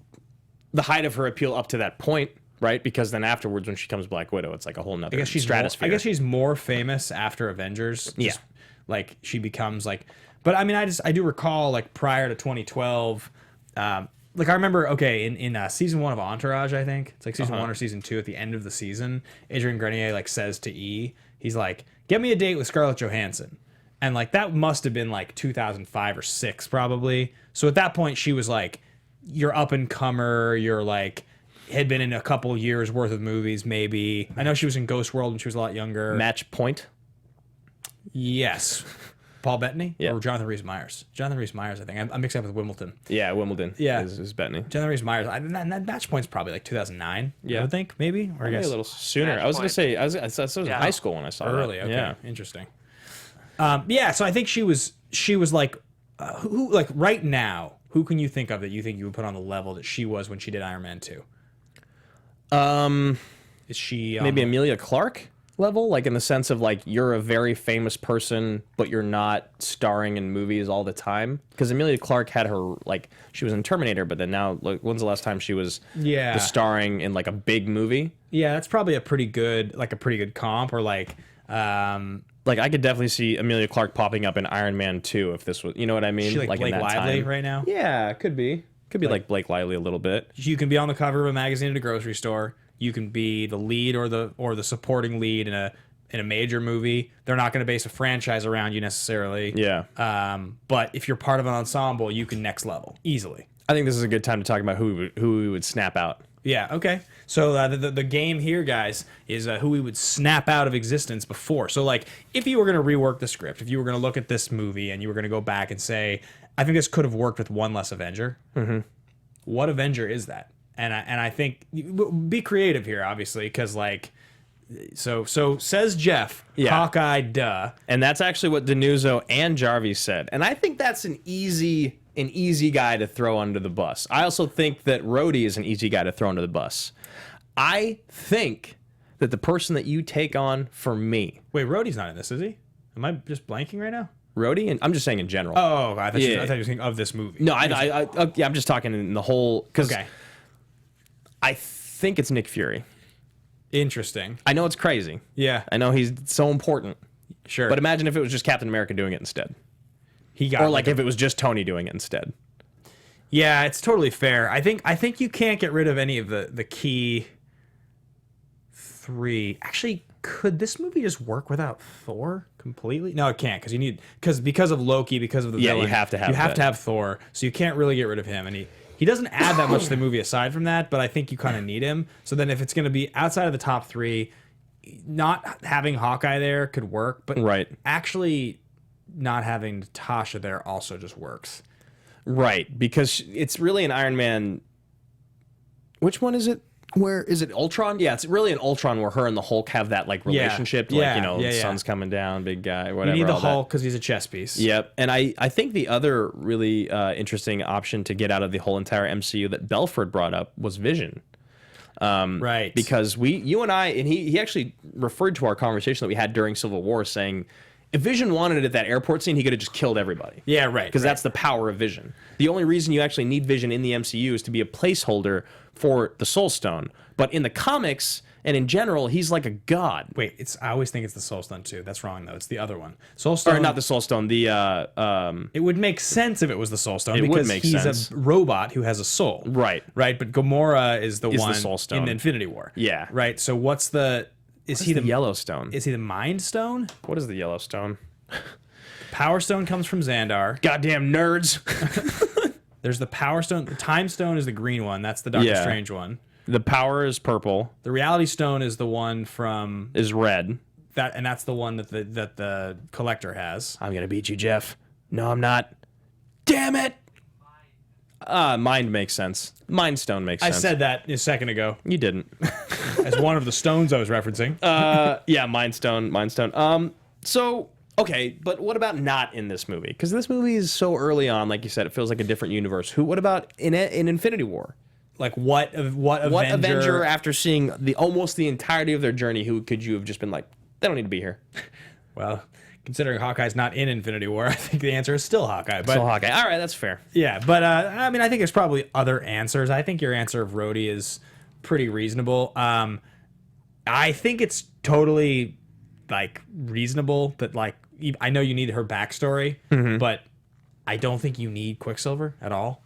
the height of her appeal up to that point. Right, because then afterwards, when she comes Black Widow, it's like a whole nother stratosphere. I guess she's more famous after Avengers. Just, like she becomes like, but I mean, I do recall like prior to 2012, like I remember, okay, in season 1 of Entourage, I think it's like season 1 or season 2 at the end of the season, Adrian Grenier like says to E, he's like, "Get me a date with Scarlett Johansson," and like that must have been like 2005 or 6 probably. So at that point, she was like, "You're up and comer. You're like." Had been in a couple years worth of movies, maybe. I know she was in Ghost World when she was a lot younger. Match Point? Yes. Paul Bettany? Yeah. Or Jonathan Rhys-Meyers? Jonathan Rhys-Meyers, I think. I'm mixing up with Wimbledon. Yeah, Wimbledon. Yeah. Is Bettany. Jonathan Rhys-Meyers. Match Point's probably like 2009, I would think, maybe? Or I guess a little sooner. Match I was going to say, Point. I was in high school when I saw early. that. Okay, Yeah. interesting. So I think she was like, who like right now, who can you think of that you think you would put on the level that she was when she did Iron Man 2? Is she maybe Emilia Clarke level, like in the sense of like you're a very famous person, but you're not starring in movies all the time? Because Emilia Clarke had her like she was in Terminator, but then now like when's the last time she was starring in like a big movie? Yeah, that's probably a pretty good comp, or like I could definitely see Emilia Clarke popping up in Iron Man 2 if this was, you know what I mean? She like Blake in that Lively time. right now. Yeah, it could be. Could be like Blake Lively a little bit. You can be on the cover of a magazine at a grocery store. You can be the lead or the supporting lead in a major movie. They're not going to base a franchise around you necessarily. Yeah. But if you're part of an ensemble, you can next level easily. I think this is a good time to talk about who we would snap out. Yeah. Okay. So the game here, guys, is who we would snap out of existence before. So like, if you were going to rework the script, if you were going to look at this movie and you were going to go back and say, I think this could have worked with one less Avenger. Mm-hmm. What Avenger is that? And I think be creative here, obviously, because like, so says Jeff, Hawkeye, duh, and that's actually what Denuzzo and Jarvis said, and I think that's an easy guy to throw under the bus. I also think that Rhodey is an easy guy to throw under the bus. I think that the person that you take on for me. Wait, Rhodey's not in this, is he? Am I just blanking right now? Rhodey, and I'm just saying in general. Oh, I thought you were thinking of this movie. No, I'm just talking in the whole. Because I think it's Nick Fury. Interesting. I know it's crazy. Yeah. I know he's so important. Sure. But imagine if it was just Captain America doing it instead. Or like if it was just Tony doing it instead. Yeah, it's totally fair. I think you can't get rid of any of the key three. Actually, could this movie just work without Thor completely? No, it can't, because of Loki, because of the villain. You have to have Thor, so you can't really get rid of him, and he doesn't add that much to the movie aside from that, but I think you kind of need him. So then if it's going to be outside of the top three, not having Hawkeye there could work, but actually not having Natasha there also just works. Right, because it's really an Iron Man. Which one is it? Where is it? Ultron? Yeah, it's really an Ultron where her and the Hulk have that like relationship. Sun's coming down, big guy, whatever. You need the Hulk because he's a chess piece. Yep, and I think the other really interesting option to get out of the whole entire MCU that Belford brought up was Vision. Right. Because you and I, and he actually referred to our conversation that we had during Civil War, saying if Vision wanted it at that airport scene, he could have just killed everybody. Yeah, right. Because that's the power of Vision. The only reason you actually need Vision in the MCU is to be a placeholder for the Soul Stone. But in the comics and in general, he's like a god. Wait, I always think it's the Soul Stone too. That's wrong though. It's the other one. Soul Stone. Or not the Soul Stone. It would make sense if it was the Soul Stone because he's a robot who has a soul. Right. Right. But Gamora is the one the Soul Stone in Infinity War. Yeah. Right. So what's the? Is he the Yellow Stone? Is he the Mind Stone? What is the Yellow Stone? Power Stone comes from Xandar. Goddamn nerds. There's the Power Stone. The Time Stone is the green one. That's the Doctor Strange one. The power is purple. The Reality Stone is the one from... Is red. And that's the one that the Collector has. I'm going to beat you, Jeff. No, I'm not. Damn it! Mind makes sense. Mind Stone makes sense. I said that a second ago. You didn't. As one of the stones I was referencing. Yeah, Mind Stone. Mind Stone. So... Okay, but what about not in this movie? Because this movie is so early on, like you said, it feels like a different universe. What about in Infinity War? Like what Avenger, after seeing almost the entirety of their journey, who could you have just been like, they don't need to be here? Well, considering Hawkeye's not in Infinity War, I think the answer is still Hawkeye. Still Hawkeye. All right, that's fair. Yeah, but I mean, I think there's probably other answers. I think your answer of Rhodey is pretty reasonable. I think it's totally like reasonable that like I know you need her backstory, but I don't think you need Quicksilver at all.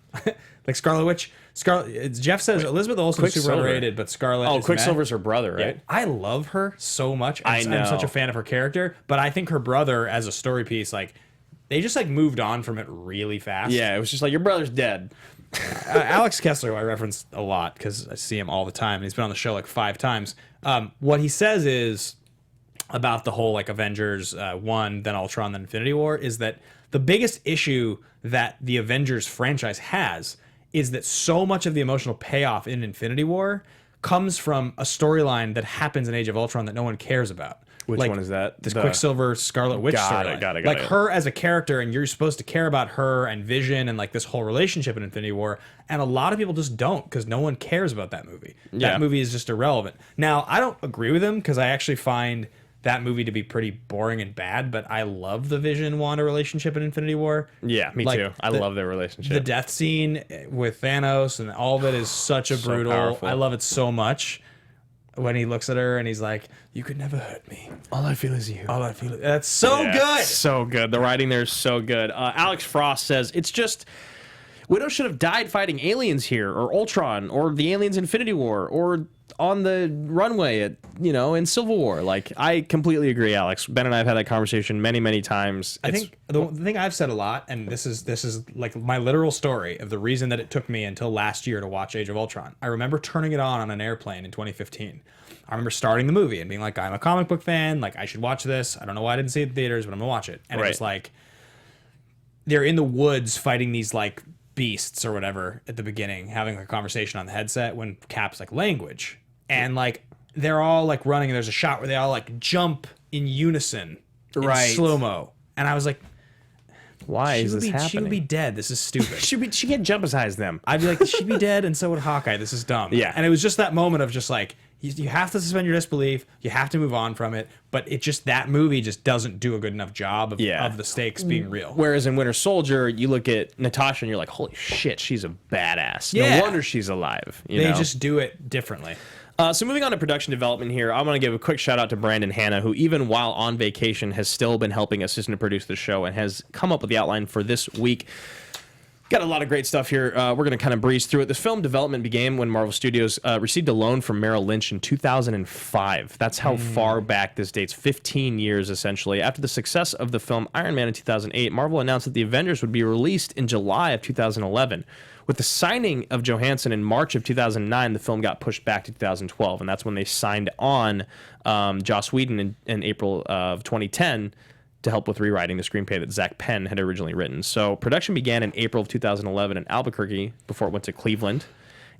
Like Scarlet Witch, Jeff says Elizabeth Olsen is super underrated, but Scarlet. Oh, Quicksilver's her brother, right? Yeah, I love her so much. I know. I'm such a fan of her character, but I think her brother as a story piece, like they just like moved on from it really fast. Yeah, it was just like your brother's dead. Alex Kessler, who I reference a lot because I see him all the time, and he's been on the show like 5 times. What he says is about the whole like Avengers 1, then Ultron, then Infinity War, is that the biggest issue that the Avengers franchise has is that so much of the emotional payoff in Infinity War comes from a storyline that happens in Age of Ultron that no one cares about. Which one is that? This Quicksilver Scarlet Witch storyline. Got it. Like her as a character, and you're supposed to care about her and Vision and like this whole relationship in Infinity War, and a lot of people just don't because no one cares about that movie. Yeah. That movie is just irrelevant. Now, I don't agree with him because I actually find that movie to be pretty boring and bad, but I love the Vision-Wanda relationship in Infinity War. Yeah, me too. I love their relationship. The death scene with Thanos and all of it is such a brutal... powerful. I love it so much. When he looks at her and he's like, "You could never hurt me. All I feel is you." All I feel is... That's so good! So good. The writing there is so good. Alex Frost says, it's just... Widow should have died fighting aliens here, or Ultron, or the aliens in Infinity War, or on the runway at, in Civil War. Like, I completely agree, Alex. Ben and I have had that conversation many, many times. I think the thing I've said a lot, and this is like my literal story of the reason that it took me until last year to watch Age of Ultron. I remember turning it on an airplane in 2015. I remember starting the movie and being like, I'm a comic book fan, like I should watch this. I don't know why I didn't see it in theaters, but I'm gonna watch it. And It was like, they're in the woods fighting these like beasts or whatever at the beginning, having a conversation on the headset when Cap's like language. And like they're all like running, and there's a shot where they all like jump in unison in slow-mo. And I was like, why is this happening? She would be dead. This is stupid. She can't jump as high as them. I'd be like, she'd be dead, and so would Hawkeye. This is dumb. Yeah. And it was just that moment of just like, you have to suspend your disbelief. You have to move on from it. But that movie just doesn't do a good enough job of the stakes being real. Whereas in Winter Soldier, you look at Natasha and you're like, holy shit, she's a badass. Yeah. No wonder she's alive. They just do it differently. So moving on to production development here, I want to give a quick shout out to Brandon Hanna, who even while on vacation has still been helping assistant produce the show and has come up with the outline for this week. Got a lot of great stuff here. We're going to kind of breeze through it. This film development began when Marvel Studios received a loan from Merrill Lynch in 2005. That's how far back this dates, 15 years essentially. After the success of the film Iron Man in 2008, Marvel announced that the Avengers would be released in July of 2011. With the signing of Johansson in March of 2009, the film got pushed back to 2012, and that's when they signed on Joss Whedon in April of 2010 to help with rewriting the screenplay that Zach Penn had originally written. So production began in April of 2011 in Albuquerque before it went to Cleveland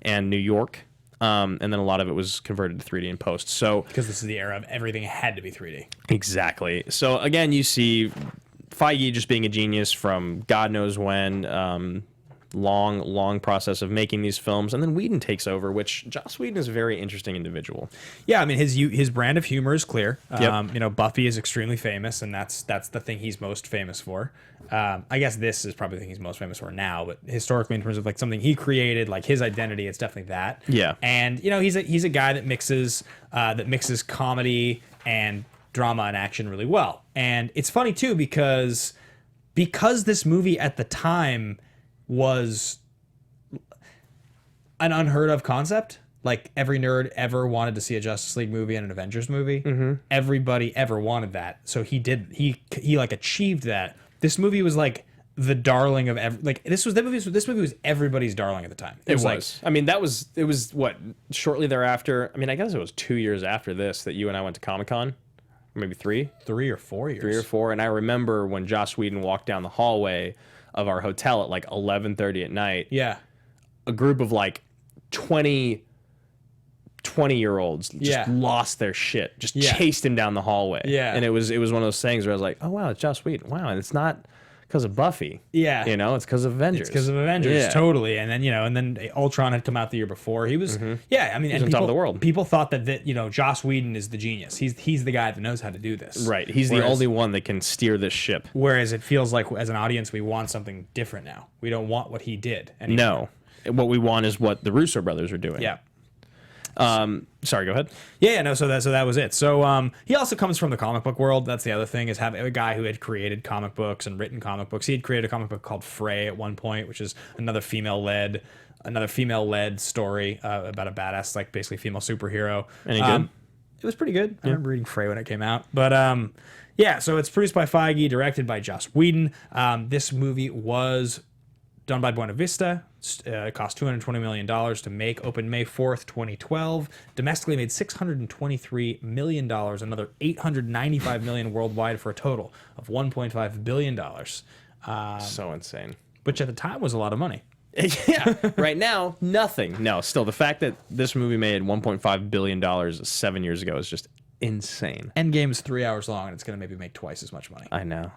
and New York, and then a lot of it was converted to 3D in post. So because this is the era of everything had to be 3D. Exactly. So again, you see Feige just being a genius from God knows when. Long process of making these films, and then Whedon takes over, which Joss Whedon is a very interesting individual. Yeah, I mean his brand of humor is clear. Yep. Buffy is extremely famous, and that's the thing he's most famous for. I guess this is probably the thing he's most famous for now, but historically, in terms of like something he created, like his identity, it's definitely that. Yeah, and he's a guy that mixes comedy and drama and action really well. And it's funny too because this movie at the time was an unheard of concept. Like every nerd ever wanted to see a Justice League movie and an Avengers movie. Mm-hmm. Everybody ever wanted that. So he like achieved that. This movie was like the darling of this movie was everybody's darling at the time. It was. I mean, it was what, shortly thereafter. I mean, I guess it was 2 years after this that you and I went to Comic-Con. Maybe 3 or 4 years. 3 or 4. And I remember when Joss Whedon walked down the hallway of our hotel at like 11:30 at night. Yeah. A group of like 20-year-olds just lost their shit. Just chased him down the hallway. Yeah. And it was one of those things where I was like, oh wow, it's Joss Whedon. Wow, and it's not because of Buffy. Yeah. You know, it's because of Avengers. It's because of Avengers, totally. And then, Ultron had come out the year before. He was, I mean, he was on top of the world. People thought that Joss Whedon is the genius. He's the guy that knows how to do this. Right. He's the only one that can steer this ship. Whereas it feels like, as an audience, we want something different now. We don't want what he did anymore. No. What we want is what the Russo brothers are doing. Yeah. Sorry, go ahead. So that was it. So he also comes from the comic book world. That's the other thing, is having a guy who had created comic books and written comic books. He had created a comic book called Frey at one point, which is another female-led story about a badass, like basically female superhero. Any good? It was pretty good. I remember reading Frey when it came out. But so it's produced by Feige, directed by Joss Whedon. This movie was done by Buena Vista. It cost $220 million to make. Opened May 4th, 2012. Domestically made $623 million. Another $895 million worldwide, for a total of $1.5 billion. So insane. Which at the time was a lot of money. Yeah. Right now, nothing. No, still, the fact that this movie made $1.5 billion 7 years ago is just insane. Endgame is 3 hours long, and it's going to maybe make twice as much money. I know.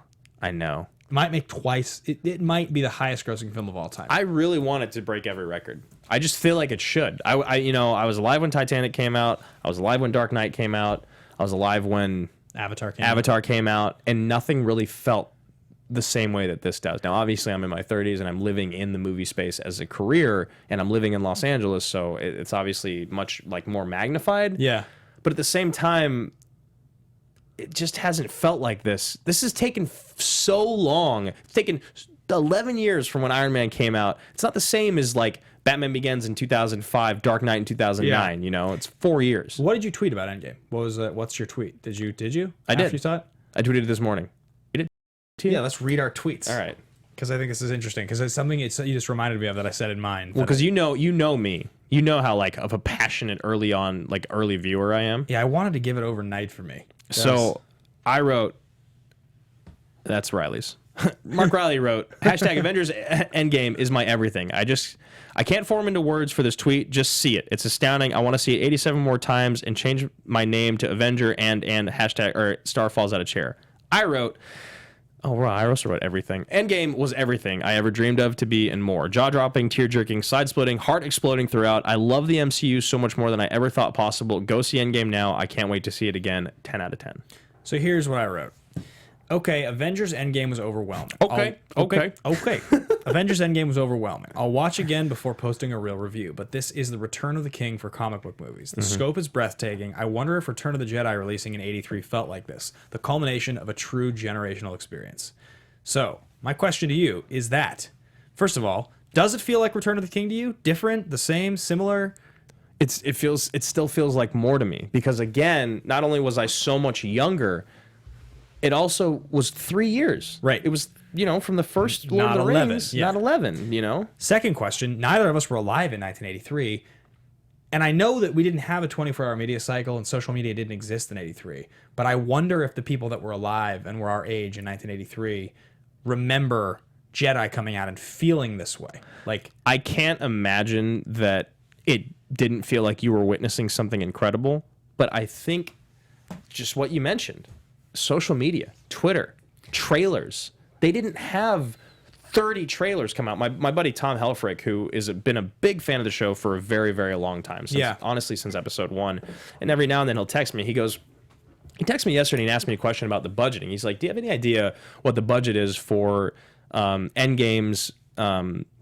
Might make twice. It might be the highest grossing film of all time. I really want it to break every record. I just feel like it should. I was alive when Titanic came out. I was alive when Dark Knight came out. I was alive when Avatar came out, and nothing really felt the same way that this does. Now, obviously, I'm in my 30s, and I'm living in the movie space as a career, and I'm living in Los Angeles, so it's obviously much like more magnified. Yeah. But at the same time, it just hasn't felt like this. This has taken so long. It's taken 11 years from when Iron Man came out. It's not the same as like Batman Begins in 2005, Dark Knight in 2009. You know, it's 4 years. What did you tweet about Endgame? What's your tweet? Did you? I did. You saw it? I tweeted it this morning. You did? Yeah, let's read our tweets. All right. Because I think this is interesting. Because it's something you just reminded me of that I said in mine. Well, because you know me. You know how like of a passionate early viewer I am. Yeah, I wanted to give it overnight for me. So I wrote, that's Riley's. Mark Riley wrote, #Avengers Endgame is my everything. I can't form into words for this tweet. Just see it. It's astounding. I want to see it 87 more times and change my name to Avenger and star falls out of chair. I wrote, I also wrote everything. Endgame was everything I ever dreamed of to be and more. Jaw-dropping, tear-jerking, side-splitting, heart-exploding throughout. I love the MCU so much more than I ever thought possible. Go see Endgame now. I can't wait to see it again. 10 out of 10. So here's what I wrote. Okay, Avengers Endgame was overwhelming. Okay. Avengers Endgame was overwhelming. I'll watch again before posting a real review, but this is the return of the king for comic book movies. The scope is breathtaking. I wonder if Return of the Jedi releasing in '83 felt like this, the culmination of a true generational experience. So, my question to you is that, first of all, does it feel like Return of the King to you? Different, the same, similar? It still feels like more to me, because again, not only was I so much younger, it also was 3 years. Right. It was, from the first Lord of the Rings, not 11, Second question, neither of us were alive in 1983. And I know that we didn't have a 24-hour media cycle and social media didn't exist in 83. But I wonder if the people that were alive and were our age in 1983 remember Jedi coming out and feeling this way. Like, I can't imagine that it didn't feel like you were witnessing something incredible. But I think just what you mentioned, social media, Twitter, trailers. They didn't have 30 trailers come out. My buddy Tom Helfrich, who has been a big fan of the show for a very, very long time. Honestly, since episode 1. And every now and then he'll text me. He texted me yesterday and asked me a question about the budgeting. He's like, do you have any idea what the budget is for Endgame's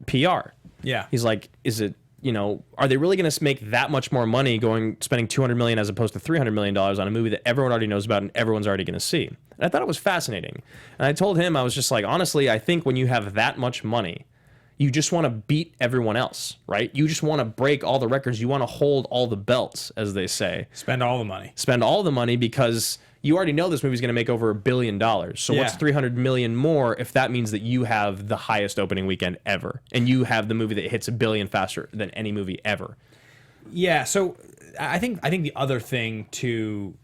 PR? Yeah. He's like, is it, are they really going to make that much more money spending $200 million as opposed to $300 million on a movie that everyone already knows about and everyone's already going to see? And I thought it was fascinating. And I told him, I was just like, honestly, I think when you have that much money, you just want to beat everyone else, right? You just want to break all the records. You want to hold all the belts, as they say. Spend all the money. Spend all the money because you already know this movie's going to make over $1 billion. So what's 300 million more if that means that you have the highest opening weekend ever, and you have the movie that hits $1 billion faster than any movie ever? Yeah. So I think the other thing to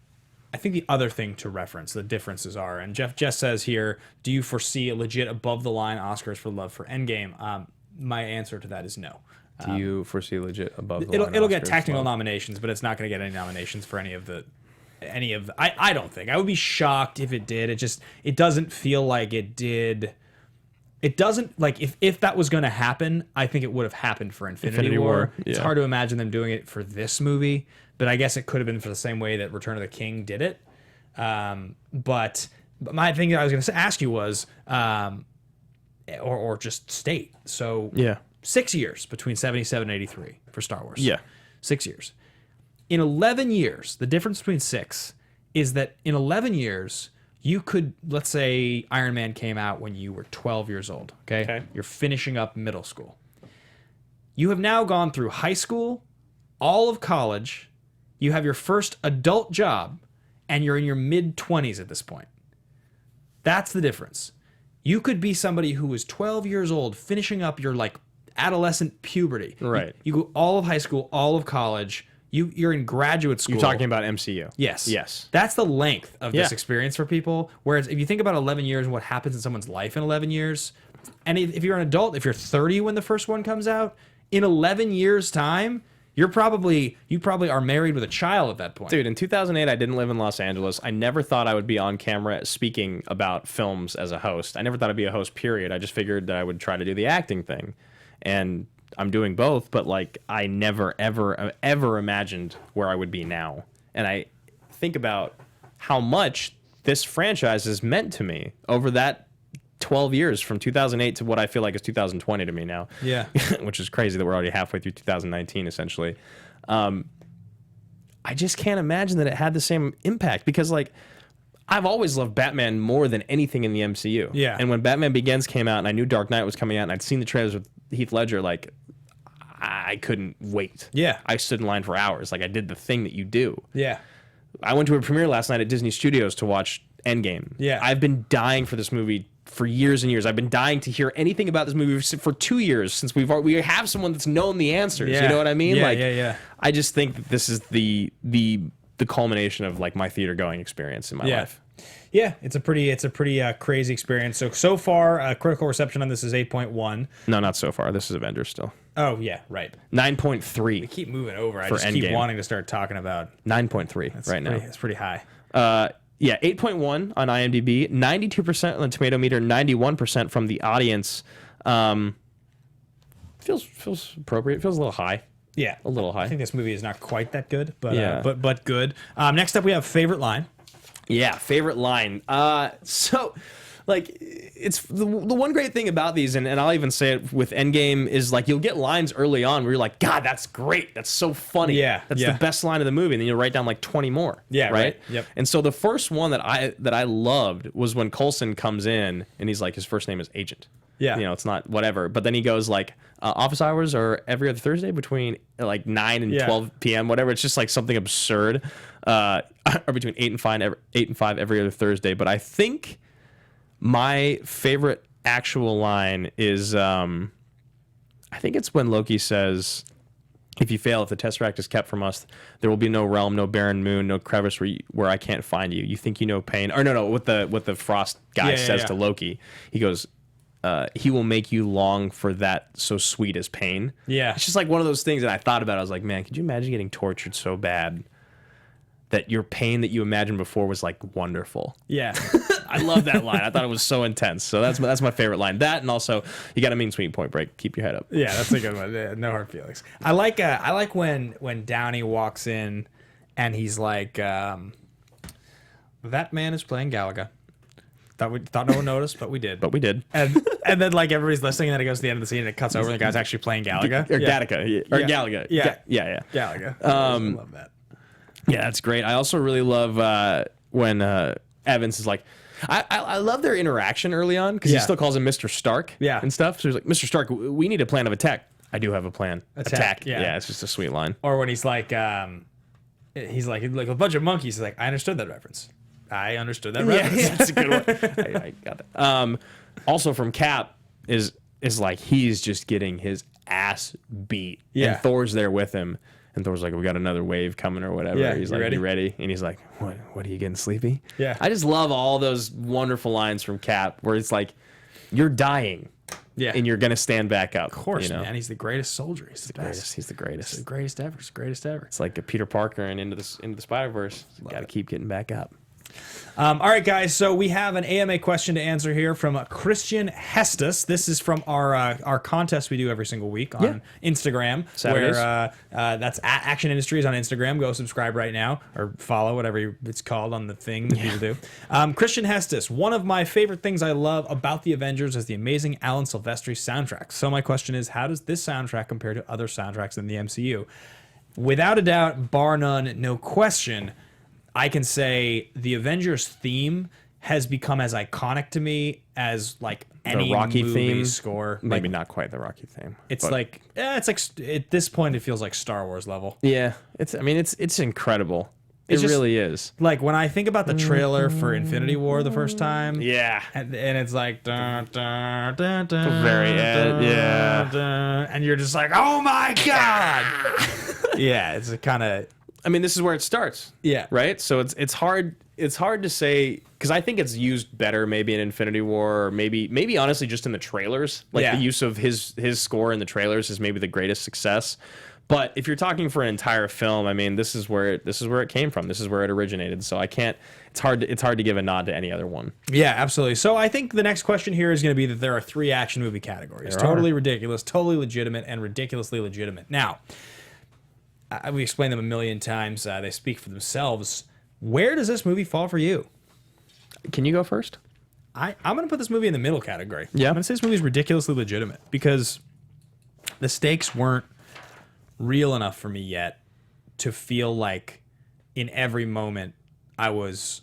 reference the differences are, and Jeff says here, do you foresee a legit above the line Oscars for love for Endgame? My answer to that is no. Do you foresee legit above the line? It'll get technical nominations, but it's not going to get any nominations for any of the. I don't think. I would be shocked if it did. It doesn't feel like it did. It doesn't, like, if that was going to happen, I think it would have happened for Infinity War. Yeah. It's hard to imagine them doing it for this movie, but I guess it could have been for the same way that Return of the King did it. But my thing that I was going to ask you was, or just state. So 6 years between 77 and 83 for Star Wars. Yeah. 6 years. In 11 years, the difference between 6 is that in 11 years, you could, let's say Iron Man came out when you were 12 years old, okay? You're finishing up middle school. You have now gone through high school, all of college, you have your first adult job, and you're in your mid-20s at this point. That's the difference. You could be somebody who was 12 years old, finishing up your, like, adolescent puberty. Right. You go all of high school, all of college. You're in graduate school. You're talking about MCU. Yes. That's the length of this experience for people. Whereas if you think about 11 years and what happens in someone's life in 11 years, and if you're an adult, if you're 30 when the first one comes out, in 11 years' time, you probably are married with a child at that point. Dude, in 2008, I didn't live in Los Angeles. I never thought I would be on camera speaking about films as a host. I never thought I'd be a host, period. I just figured that I would try to do the acting thing. And I'm doing both, but, like, I never, ever imagined where I would be now. And I think about how much this franchise has meant to me over that 12 years from 2008 to what I feel like is 2020 to me now. Yeah. Which is crazy that we're already halfway through 2019, essentially. I just can't imagine that it had the same impact because, like, I've always loved Batman more than anything in the MCU. Yeah. And when Batman Begins came out and I knew Dark Knight was coming out and I'd seen the trailers with Heath Ledger, like, I couldn't wait. Yeah. I stood in line for hours. Like, I did the thing that you do. Yeah. I went to a premiere last night at Disney Studios to watch Endgame. Yeah. I've been dying for this movie for years and years. I've been dying to hear anything about this movie for 2 years since we have someone that's known the answers. Yeah. You know what I mean? Yeah, like, yeah. I just think that this is the culmination of, like, my theater going experience in my life. Yeah, it's a pretty crazy experience. So far, critical reception on this is 8.1. No, not so far. This is Avengers still. Oh yeah, right. 9.3. We keep moving over. I just keep Endgame. wanting to start talking about 9.3 right now. It's pretty high. Yeah, 8.1 on IMDb, 92% on the tomato meter, 91% from the audience. Feels appropriate. Feels a little high. Yeah, a little high. I think this movie is not quite that good, but but good. Next up, we have favorite line. Yeah, favorite line. So, like, it's the one great thing about these, and I'll even say it with Endgame, is, like, you'll get lines early on where you're like, God, that's great. That's so funny. Yeah, that's the best line of the movie. And then you'll write down, like, 20 more. Yeah, right. Yep. And so the first one that I loved was when Coulson comes in and he's like, his first name is Agent. Yeah. You know, it's not whatever. But then he goes, like, office hours are every other Thursday between, like, 9 and 12 p.m., whatever. It's just, like, something absurd. Or between 8 and 5 every other Thursday. But I think my favorite actual line is, I think it's when Loki says, if you fail, if the Tesseract is kept from us, there will be no realm, no barren moon, no crevice where I can't find you. You think you know pain. Or no, what the Frost guy says to Loki. He goes, he will make you long for that so sweet as pain. Yeah. It's just like one of those things that I thought about. I was like, man, could you imagine getting tortured so bad that your pain that you imagined before was, like, wonderful? Yeah. I love that line. I thought it was so intense. So that's my favorite line. That, and also, you got to mean sweet Point Break. Keep your head up. Yeah, that's a good one. No hard feelings. I like when Downey walks in and he's like, that man is playing Galaga. Thought no one noticed, but we did. But we did. And then, like, everybody's listening, and then it goes to the end of the scene, and it cuts over, and the guy's actually playing Galaga. Or Gattaca. Or Galaga. Yeah. Galaga. I love that. Yeah, that's great. I also really love when Evans is like, I love their interaction early on, because he still calls him Mr. Stark and stuff. So he's like, Mr. Stark, we need a plan of attack. I do have a plan. Attack. Yeah, it's just a sweet line. Or when he's like a bunch of monkeys. He's like, I understood that reference. I understood that reference. Yeah, that's a good one. I got that. Also from Cap is like he's just getting his ass beat. Yeah. And Thor's there with him. And Thor's like, we got another wave coming or whatever. Yeah, He's like, you ready? And he's like, what are you getting sleepy? Yeah. I just love all those wonderful lines from Cap where it's like, you're dying. Yeah. And you're going to stand back up. Of course, man. He's the greatest soldier. He's the best. He's the greatest. He's the greatest ever. He's the greatest ever. It's like a Peter Parker and into the Spider-Verse. Got to keep getting back up. All right, guys. So we have an AMA question to answer here from Christian Hestus. This is from our contest we do every single week on Instagram. Saturdays. Where that's at Action Industries on Instagram. Go subscribe right now or follow, whatever it's called on the thing that people do. Christian Hestus. One of my favorite things I love about the Avengers is the amazing Alan Silvestri soundtrack. So my question is, how does this soundtrack compare to other soundtracks in the MCU? Without a doubt, bar none, no question, I can say the Avengers theme has become as iconic to me as like any the Rocky movie theme score. Maybe not quite the Rocky theme. It's like at this point it feels like Star Wars level. Yeah, it's incredible. It really is. Like when I think about the trailer for Infinity War the first time, Yeah. and it's like dun, dun, dun, dun, Very dun, yeah. dun, and you're just like, oh my god. Yeah, it's kind of. I mean, this is where it starts. Yeah. Right. So it's hard to say because I think it's used better maybe in Infinity War or maybe honestly just in the trailers. Like the use of his score in the trailers is maybe the greatest success. But if you're talking for an entire film, I mean, this is where it came from. This is where it originated. So I can't. It's hard to give a nod to any other one. Yeah, absolutely. So I think the next question here is going to be that there are 3 action movie categories: totally ridiculous, totally legitimate, and ridiculously legitimate. Now, we explained them a million times. They speak for themselves. Where does this movie fall for you? Can you go first? I'm going to put this movie in the middle category. Yeah. I'm going to say this movie is ridiculously legitimate because the stakes weren't real enough for me yet to feel like in every moment I was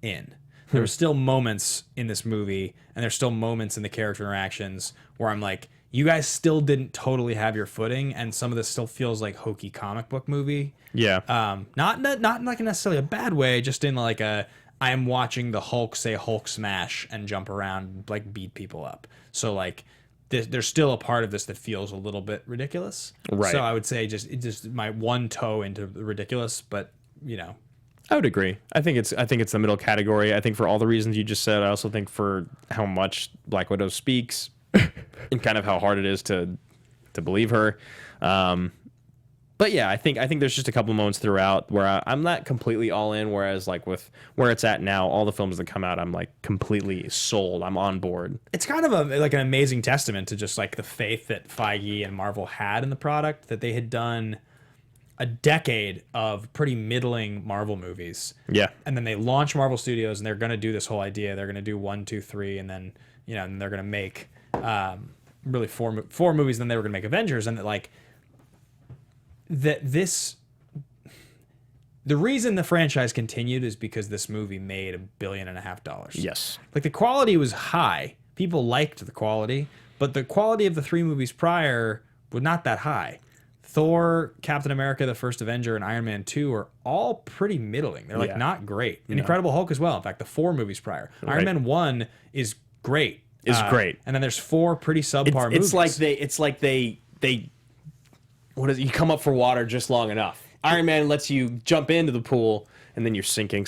in. There were still moments in this movie, and there's still moments in the character interactions where I'm like, you guys still didn't totally have your footing, and some of this still feels like hokey comic book movie. Yeah. Not like necessarily a bad way, just in like I am watching the Hulk say Hulk smash and jump around, like beat people up. So like there's still a part of this that feels a little bit ridiculous. Right. So I would say just my one toe into the ridiculous, but you know. I would agree. I think it's the middle category. I think for all the reasons you just said, I also think for how much Black Widow speaks and kind of how hard it is to believe her. But yeah, I think there's just a couple moments throughout where I'm not completely all in, whereas like with where it's at now, all the films that come out, I'm like completely sold. I'm on board. It's kind of like an amazing testament to just like the faith that Feige and Marvel had in the product, that they had done a decade of pretty middling Marvel movies. Yeah. And then they launch Marvel Studios and they're going to do this whole idea. They're going to do 1, 2, 3, and then, you know, and they're going to make really four movies. And then they were going to make Avengers. And that like the reason the franchise continued is because this movie made $1.5 billion. Yes. Like the quality was high. People liked the quality, but the quality of the 3 movies prior was not that high. Thor, Captain America, the First Avenger, and Iron Man 2 are all pretty middling. They're like not great. And Incredible Hulk as well. In fact, the 4 movies prior. Right. Iron Man 1 is great. Great. And then there's 4 pretty subpar movies. It's like they what is it? You come up for water just long enough. Iron Man lets you jump into the pool and then you're sinking.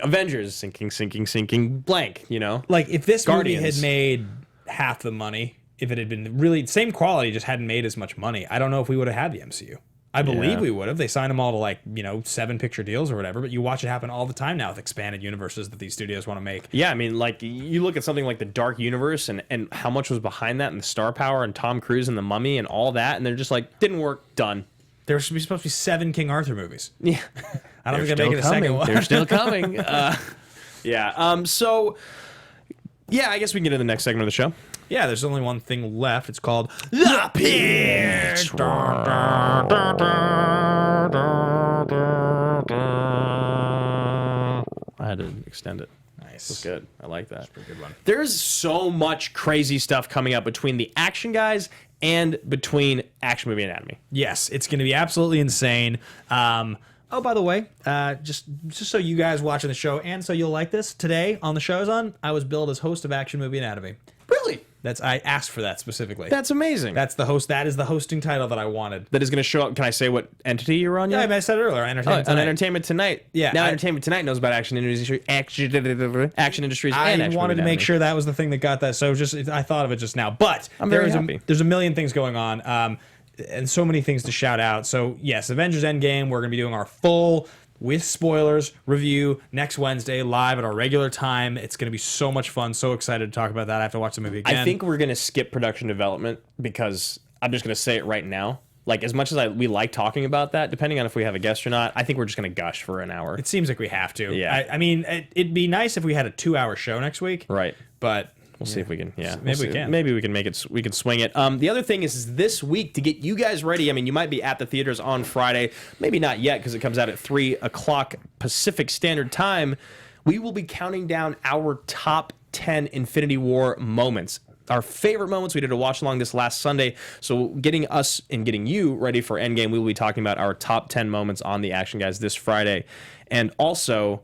Avengers sinking, blank, you know? Like if this Guardians. movie had made half the money, if it had been really same quality, just hadn't made as much money, I don't know if we would have had the MCU. I believe we would have. They signed them all to like, you know, 7-picture deals or whatever, but you watch it happen all the time now with expanded universes that these studios want to make. Yeah, I mean, like you look at something like the Dark Universe and how much was behind that and the star power and Tom Cruise and the Mummy and all that, and they're just like, didn't work, done. There should be supposed to be 7 King Arthur movies. Yeah. I don't think they're making a second one. They're still coming. So, yeah, I guess we can get into the next segment of the show. Yeah, there's only one thing left. It's called The Pitch. I had to extend it. Nice. That's good. I like that. That's a pretty good one. There's so much crazy stuff coming up between the action guys and between Action Movie Anatomy. Yes, it's going to be absolutely insane. Oh, by the way, just so you guys watching the show and so you'll like this, today on the show's on, I was billed as host of Action Movie Anatomy. Really? I asked for that specifically. That's amazing. That is the hosting title that I wanted. That is going to show up. Can I say what entity you're on? Yeah, I said it earlier. Entertainment Tonight. On Entertainment Tonight. Yeah. Now Entertainment Tonight knows about action industries, I wanted to make sure that was the thing that got that. So I thought of it just now. But I'm very happy. There's a million things going on, and so many things to shout out. So yes, Avengers Endgame. We're going to be doing our full, with spoilers, review next Wednesday live at our regular time. It's going to be so much fun. So excited to talk about that. I have to watch the movie again. I think we're going to skip production development because I'm just going to say it right now. Like, as much as we like talking about that, depending on if we have a guest or not, I think we're just going to gush for an hour. It seems like we have to. Yeah. I mean, it'd be nice if we had a 2-hour show next week. Right. But we'll see if we can. Yeah. Maybe we can. Maybe we can make it. We can swing it. The other thing is this week to get you guys ready. I mean, you might be at the theaters on Friday. Maybe not yet because it comes out at 3 o'clock Pacific Standard Time. We will be counting down our top 10 Infinity War moments. Our favorite moments. We did a watch along this last Sunday. So getting us and getting you ready for Endgame, we will be talking about our top 10 moments on the Action Guys this Friday. And also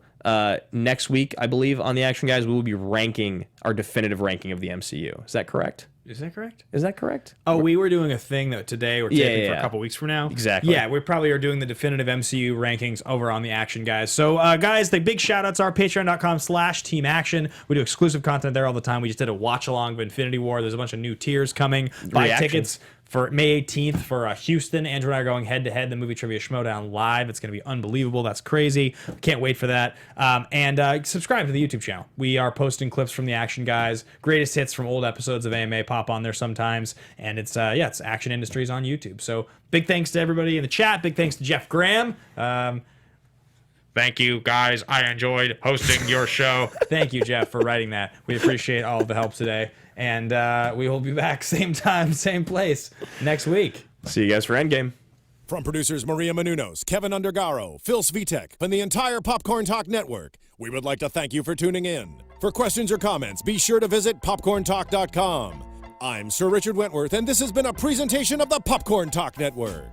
next week, I believe, on the Action Guys, we will be ranking our definitive ranking of the MCU. Is that correct? Is that correct? Is that correct? Oh, we were doing a thing that today we're taping for a couple weeks from now. Exactly. Yeah, we probably are doing the definitive MCU rankings over on the Action Guys. So, guys, the big shout-outs are patreon.com/Team Action. We do exclusive content there all the time. We just did a watch-along of Infinity War. There's a bunch of new tiers coming. Buy tickets for May 18th for Houston. Andrew and I are going head-to-head, the Movie Trivia Schmodown live. It's going to be unbelievable. That's crazy. Can't wait for that. And subscribe to the YouTube channel. We are posting clips from the Action Guys, greatest hits from old episodes of AMA pop on there sometimes. And it's Action Industries on YouTube. So big thanks to everybody in the chat. Big thanks to Jeff Graham. Thank you, guys. I enjoyed hosting your show. Thank you, Jeff, for writing that. We appreciate all of the help today. And we will be back same time, same place next week. See you guys for Endgame. From producers Maria Menounos, Kevin Undergaro, Phil Svitek, and the entire Popcorn Talk Network, we would like to thank you for tuning in. For questions or comments, be sure to visit popcorntalk.com. I'm Sir Richard Wentworth, and this has been a presentation of the Popcorn Talk Network.